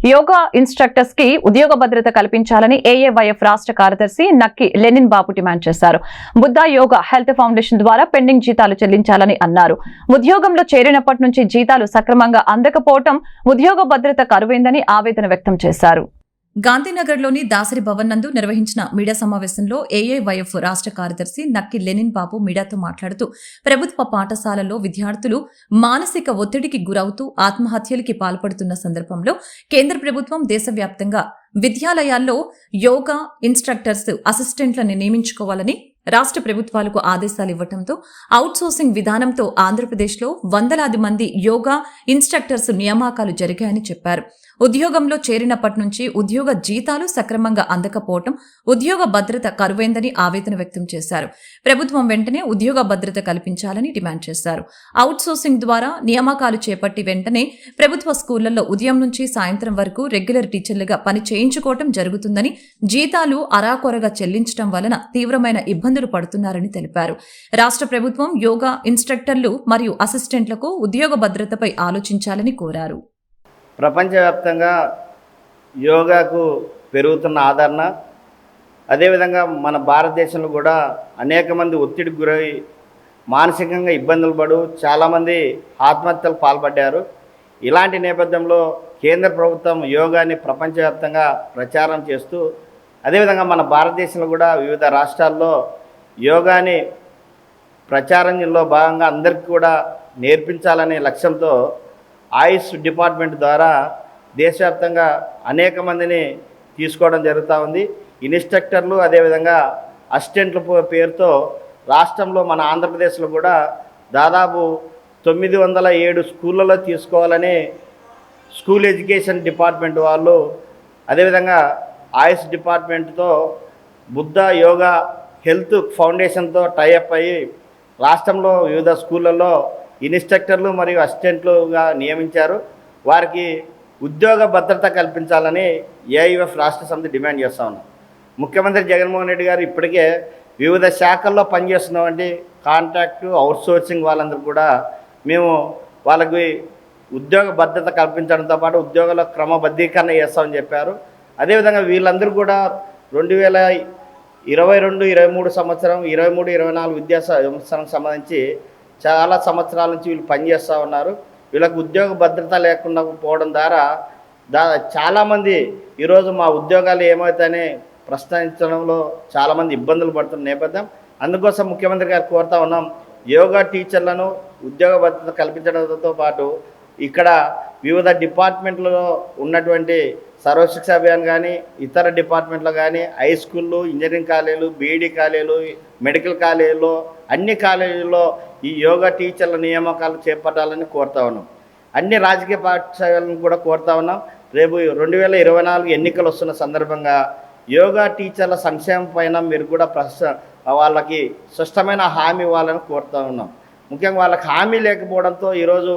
యోగా ఇన్స్ట్రక్టర్స్ కి ఉద్యోగ భద్రత కల్పించాలని ఏఏవైఎఫ్ రాష్ట్ర కార్యదర్శి నక్కి లెనిన్ బాబు డిమాండ్ చేశారు. బుద్ధ యోగా హెల్త్ ఫౌండేషన్ ద్వారా పెండింగ్ జీతాలు చెల్లించాలని అన్నారు. ఉద్యోగంలో చేరినప్పటి నుంచి జీతాలు సక్రమంగా అందకపోవడం ఉద్యోగ భద్రత కరువైందని ఆవేదన వ్యక్తం చేశారు. గాంధీనగర్లోని దాసరి భవన్ నందు నిర్వహించిన మీడియా సమావేశంలో ఏఐవైఎఫ్ రాష్ట్ర కార్యదర్శి నక్కి లెనిన్ బాబు మీడియాతో మాట్లాడుతూ ప్రభుత్వ పాఠశాలల్లో విద్యార్థులు మానసిక ఒత్తిడికి గురవుతూ ఆత్మహత్యలకి పాల్పడుతున్న సందర్భంలో కేంద్ర ప్రభుత్వం దేశవ్యాప్తంగా విద్యాలయాల్లో యోగా ఇన్స్ట్రక్టర్స్ అసిస్టెంట్లను నియమించుకోవాలని రాష్ట్ర ప్రభుత్వాలకు ఆదేశాలు ఇవ్వడంతో అవుట్సోర్సింగ్ విధానంతో ఆంధ్రప్రదేశ్లో వందలాది మంది యోగా ఇన్స్ట్రక్టర్స్ నియామకాలు జరిగాయని చెప్పారు. ఉద్యోగంలో చేరినప్పటి నుంచి ఉద్యోగ జీతాలు సక్రమంగా అందకపోవడం, ఉద్యోగ భద్రత కరువైందని ఆవేదన వ్యక్తం చేశారు. ప్రభుత్వం వెంటనే ఉద్యోగ భద్రత కల్పించాలని డిమాండ్ చేశారు. అవుట్సోర్సింగ్ ద్వారా నియామకాలు చేపట్టి వెంటనే ప్రభుత్వ స్కూళ్లలో ఉదయం నుంచి సాయంత్రం వరకు రెగ్యులర్ టీచర్లుగా పని చేయించుకోవడం జరుగుతుందని, జీతాలు అరాకొరగా చెల్లించడం వలన తీవ్రమైన ఇబ్బందులు పడుతున్నారని తెలిపారు. రాష్ట్ర ప్రభుత్వం యోగా ఇన్స్ట్రక్టర్లు మరియు అసిస్టెంట్లకు ఉద్యోగ భద్రతపై ఆలోచించాలని కోరారు. ప్రపంచవ్యాప్తంగా యోగాకు పెరుగుతున్న ఆదరణ, అదేవిధంగా మన భారతదేశంలో కూడా అనేక మంది ఒత్తిడికి గురై మానసికంగా ఇబ్బందులు పడు చాలామంది ఆత్మహత్యలు పాల్పడ్డారు. ఇలాంటి నేపథ్యంలో కేంద్ర ప్రభుత్వం యోగాని ప్రపంచవ్యాప్తంగా ప్రచారం చేస్తూ, అదేవిధంగా మన భారతదేశంలో కూడా వివిధ రాష్ట్రాల్లో యోగాని ప్రచారంలో భాగంగా అందరికీ కూడా నేర్పించాలనే లక్ష్యంతో ఆయుష్ డిపార్ట్మెంట్ ద్వారా దేశవ్యాప్తంగా అనేక మందిని తీసుకోవడం జరుగుతూ ఉంది. ఇన్స్ట్రక్టర్లు, అదేవిధంగా అసిస్టెంట్ల పేరుతో రాష్ట్రంలో మన ఆంధ్రప్రదేశ్లో కూడా దాదాపు 907 స్కూళ్ళలో తీసుకోవాలని స్కూల్ ఎడ్యుకేషన్ డిపార్ట్మెంట్ వాళ్ళు, అదేవిధంగా ఆయుష్ డిపార్ట్మెంట్తో బుద్ధ యోగా హెల్త్ ఫౌండేషన్తో టైఅప్ అయ్యి రాష్ట్రంలో వివిధ స్కూళ్ళల్లో ఇన్స్ట్రక్టర్లు మరియు అసిస్టెంట్లుగా నియమించారు. వారికి ఉద్యోగ భద్రత కల్పించాలని ఏఐఎఫ్ రాష్ట్ర సమితి డిమాండ్ చేస్తూ ఉన్నాం. ముఖ్యమంత్రి జగన్మోహన్ రెడ్డి గారు ఇప్పటికే వివిధ శాఖల్లో పనిచేస్తున్నటువంటి కాంట్రాక్టు అవుట్సోర్సింగ్ వాళ్ళందరూ కూడా మేము వాళ్ళకి ఉద్యోగ భద్రత కల్పించడంతో పాటు ఉద్యోగాల క్రమబద్ధీకరణ చేస్తామని చెప్పారు. అదేవిధంగా వీళ్ళందరూ కూడా 2022-23 సంవత్సరం, 23-24 విద్యా సంవత్సరానికి సంబంధించి చాలా సంవత్సరాల నుంచి వీళ్ళు పనిచేస్తూ ఉన్నారు. వీళ్ళకు ఉద్యోగ భద్రత లేకుండా పోవడం ద్వారా చాలామంది ఈరోజు మా ఉద్యోగాలు ఏమవుతాయని ప్రశ్నించడంలో చాలామంది ఇబ్బందులు పడుతున్న నేపథ్యం. అందుకోసం ముఖ్యమంత్రి గారు కోరుతా ఉన్నాం, యోగా టీచర్లను ఉద్యోగ భద్రత కల్పించడంతో పాటు ఇక్కడ వివిధ డిపార్ట్మెంట్లలో ఉన్నటువంటి సర్వశిక్ష అభియాన్ కానీ ఇతర డిపార్ట్మెంట్లో కానీ హై స్కూళ్ళు, ఇంజనీరింగ్ కాలేజీలు, బీఈడీ కాలేజీలు, మెడికల్ కాలేజీలో అన్ని కాలేజీల్లో ఈ యోగా టీచర్ల నియామకాలు చేపట్టాలని కోరుతా ఉన్నాం. అన్ని రాజకీయ పాఠశాలను కూడా కోరుతా ఉన్నాం. రేపు 2024 ఎన్నికలు వస్తున్న సందర్భంగా యోగా టీచర్ల సంక్షేమం పైన మీరు కూడా వాళ్ళకి స్పష్టమైన హామీ ఇవ్వాలని కోరుతా ఉన్నాం. ముఖ్యంగా వాళ్ళకి హామీ లేకపోవడంతో ఈరోజు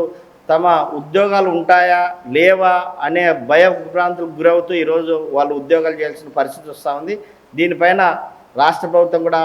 తమ ఉద్యోగాలు ఉంటాయా లేవా అనే భయభ్రాంతులకు గురవుతూ ఈరోజు వాళ్ళు ఉద్యోగాలు చేయాల్సిన పరిస్థితి వస్తూ ఉంది. దీనిపైన రాష్ట్ర ప్రభుత్వం కూడా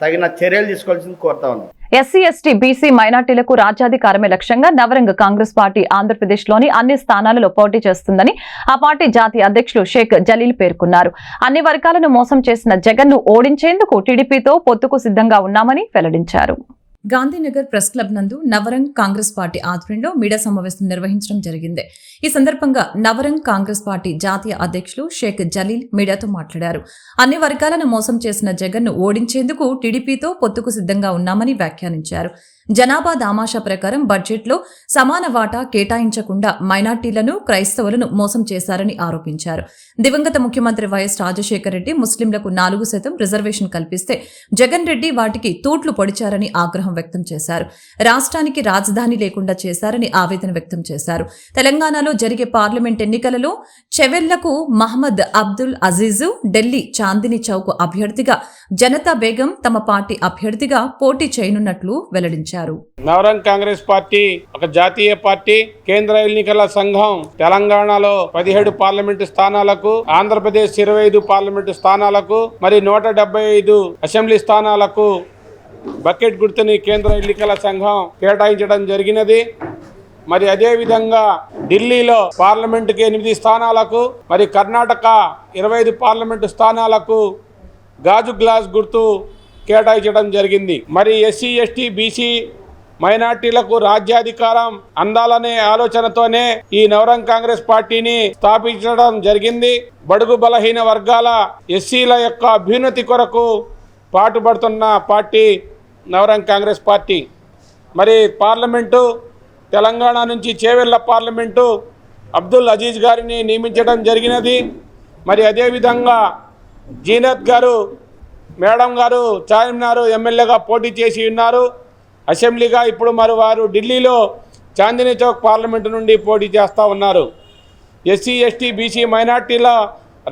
తగిన చర్యలు తీసుకోవాల్సింది కోరుతా ఉన్నాం. ఎస్సీ, ఎస్టీ, బీసీ, మైనార్టీలకు రాజ్యాధికారమే లక్ష్యంగా నవరంగ్ కాంగ్రెస్ పార్టీ ఆంధ్రప్రదేశ్లోని అన్ని స్థానాలలో పోటీ చేస్తుందని ఆ పార్టీ జాతీయ అధ్యక్షులు షేక్ జలీల్ పేర్కొన్నారు. అన్ని వర్గాలను మోసం చేసిన జగన్ను ఓడించేందుకు టీడీపీతో పొత్తుకు సిద్ధంగా ఉన్నామని వెల్లడించారు. గాంధీనగర్ ప్రెస్ క్లబ్ నందు నవరంగ్ కాంగ్రెస్ పార్టీ ఆధ్వర్యంలో మీడియా సమావేశం నిర్వహించడం జరిగింది. ఈ సందర్భంగా నవరంగ్ కాంగ్రెస్ పార్టీ జాతీయ అధ్యక్షులు షేక్ జలీల్ మీడియాతో మాట్లాడారు. అన్ని వర్గాలను మోసం చేసిన జగన్ను ఓడించేందుకు టీడీపీతో పొత్తుకు సిద్ధంగా ఉన్నామని వ్యాఖ్యానించారు. జనాభా దామాషా ప్రకారం బడ్జెట్లో సమాన వాటా కేటాయించకుండా మైనార్టీలను, క్రైస్తవులను మోసం చేశారని ఆరోపించారు. దివంగత ముఖ్యమంత్రి వైఎస్ రాజశేఖర రెడ్డి ముస్లింలకు 4% రిజర్వేషన్ కల్పిస్తే జగన్ రెడ్డి వాటికి తూట్లు పొడిచారని ఆగ్రహం వ్యక్తం చేశారు. రాష్ట్రానికి రాజధాని లేకుండా చేశారని ఆవేదన వ్యక్తం చేశారు. తెలంగాణలో జరిగే పార్లమెంట్ ఎన్నికలలో చెవెళ్లకు మహమ్మద్ అబ్దుల్ అజీజు, ఢిల్లీ చాందినీ చౌక్ అభ్యర్థిగా, జనతా బేగం తమ పార్టీ అభ్యర్థిగా పోటీ చేయనున్నట్లు వెల్లడించారు. నవరంగ్ కాంగ్రెస్ పార్టీ ఒక జాతీయ పార్టీ. కేంద్ర ఎన్నికల సంఘం తెలంగాణలో 17 పార్లమెంటు స్థానాలకు, ఆంధ్రప్రదేశ్ 25 పార్లమెంటు స్థానాలకు, మరి 175 అసెంబ్లీ స్థానాలకు బకెట్ గుర్తుని కేంద్ర ఎన్నికల సంఘం కేటాయించడం జరిగినది. మరి అదేవిధంగా ఢిల్లీలో పార్లమెంటుకి 8 స్థానాలకు, మరి కర్ణాటక 25 పార్లమెంటు స్థానాలకు గాజు గ్లాస్ గుర్తు కేటాయించడం జరిగింది. మరి ఎస్సీ, ఎస్టీ, బీసీ, మైనార్టీలకు రాజ్యాధికారం అందాలనే ఆలోచనతోనే ఈ నవరంగ్ కాంగ్రెస్ పార్టీని స్థాపించడం జరిగింది. బడుగు బలహీన వర్గాల ఎస్సీల యొక్క అభ్యున్నతి కొరకు పాటుపడుతున్న పార్టీ నవరంగ్ కాంగ్రెస్ పార్టీ. మరి పార్లమెంటు తెలంగాణ నుంచి చేవెళ్ల పార్లమెంటు అబ్దుల్ అజీజ్ గారిని నియమించడం జరిగినది. మరి అదేవిధంగా జీనత్ గారు, మేడం గారు చార్మినార్ ఎమ్మెల్యేగా పోటీ చేసి ఉన్నారు. అసెంబ్లీగా ఇప్పుడు మరి వారు ఢిల్లీలో చాందినీ చౌక్ పార్లమెంటు నుండి పోటీ చేస్తూ ఉన్నారు. ఎస్సీ, ఎస్టీ, బీసీ, మైనార్టీల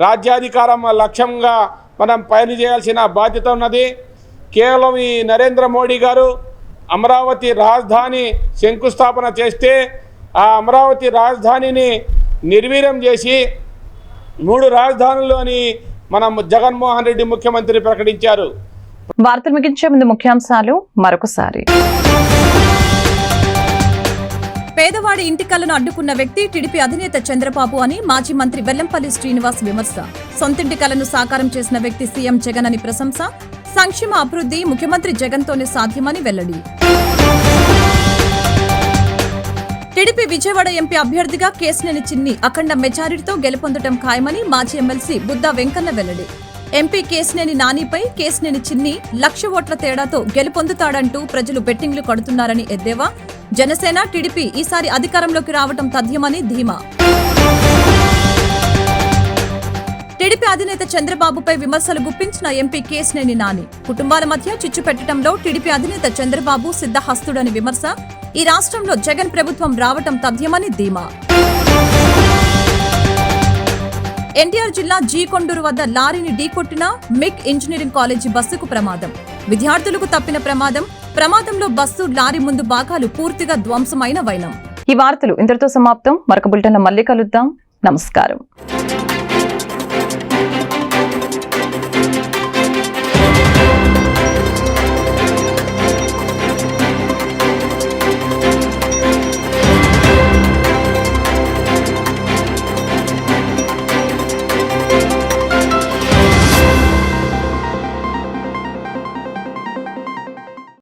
రాజ్యాధికారం లక్ష్యంగా మనం పనిచేయాల్సిన బాధ్యత ఉన్నది. కేవలం ఈ నరేంద్ర మోడీ గారు అమరావతి రాజధాని శంకుస్థాపన చేస్తే ఆ అమరావతి రాజధానిని నిర్వీర్యం చేసి 3 రాజధానులు అని మనం జగన్మోహన్ రెడ్డి ముఖ్యమంత్రి ప్రకటించారు. వార్తలు ముగించే ముందు ముఖ్యాంశాలు మరొకసారి. పేదవాడి ఇంటి కలను అడ్డుకున్న వ్యక్తి టీడీపీ అధినేత చంద్రబాబు అని మాజీ మంత్రి వెల్లంపల్లి శ్రీనివాస్ విమర్శ. సొంతింటి కలను సాకారం చేసిన వ్యక్తి సీఎం జగన్ అని ప్రశంస. సంక్షేమ అభివృద్ధి ముఖ్యమంత్రి జగన్తోనే సాధ్యమని వెల్లడి. టీడీపీ విజయవాడ ఎంపీ అభ్యర్థిగా కేశినేని చిన్ని అఖండ మెజారిటీతో గెలుపొందడం ఖాయమని మాజీ ఎమ్మెల్సీ బుద్దా వెంకన్న వెల్లడి. ఎంపీ కేశినేని నానిపై కేశినేని చిన్ని 1,00,000 ఓట్ల తేడాతో గెలుపొందుతాడంటూ ప్రజలు బెట్టింగ్లు కడుతున్నారని ఎద్దేవా. జనసేన, టీడీపీ ఈసారి అధికారంలోకి రావడం తథ్యమని ధీమా. టీడీపీ అధినేత చంద్రబాబుపై విమర్శలు గుప్పించిన ఎంపీ కేశినేని నాని. కుటుంబాల మధ్య చిచ్చు పెట్టడంలో టీడీపీ అధినేత చంద్రబాబు సిద్ధహస్తుడని విమర్శ. ఈ రాష్ట్రంలో జగన్ ప్రభుత్వం రావటం తథ్యమని ధీమా. ఎన్టీఆర్ జిల్లా జీకొండూరు వద్ద లారీని ఢీకొట్టిన మిగ్ ఇంజనీరింగ్ కాలేజీ బస్సుకు ప్రమాదం. విద్యార్థులకు తప్పిన ప్రమాదంలో బస్సు, లారీ ముందు భాగాలు పూర్తిగా ధ్వంసమైన వైనం. ఈ వార్తలు ఇంతటితో సమాప్తం. మరొక బులెటిన్లో మళ్ళీ కలుద్దాం. నమస్కారం.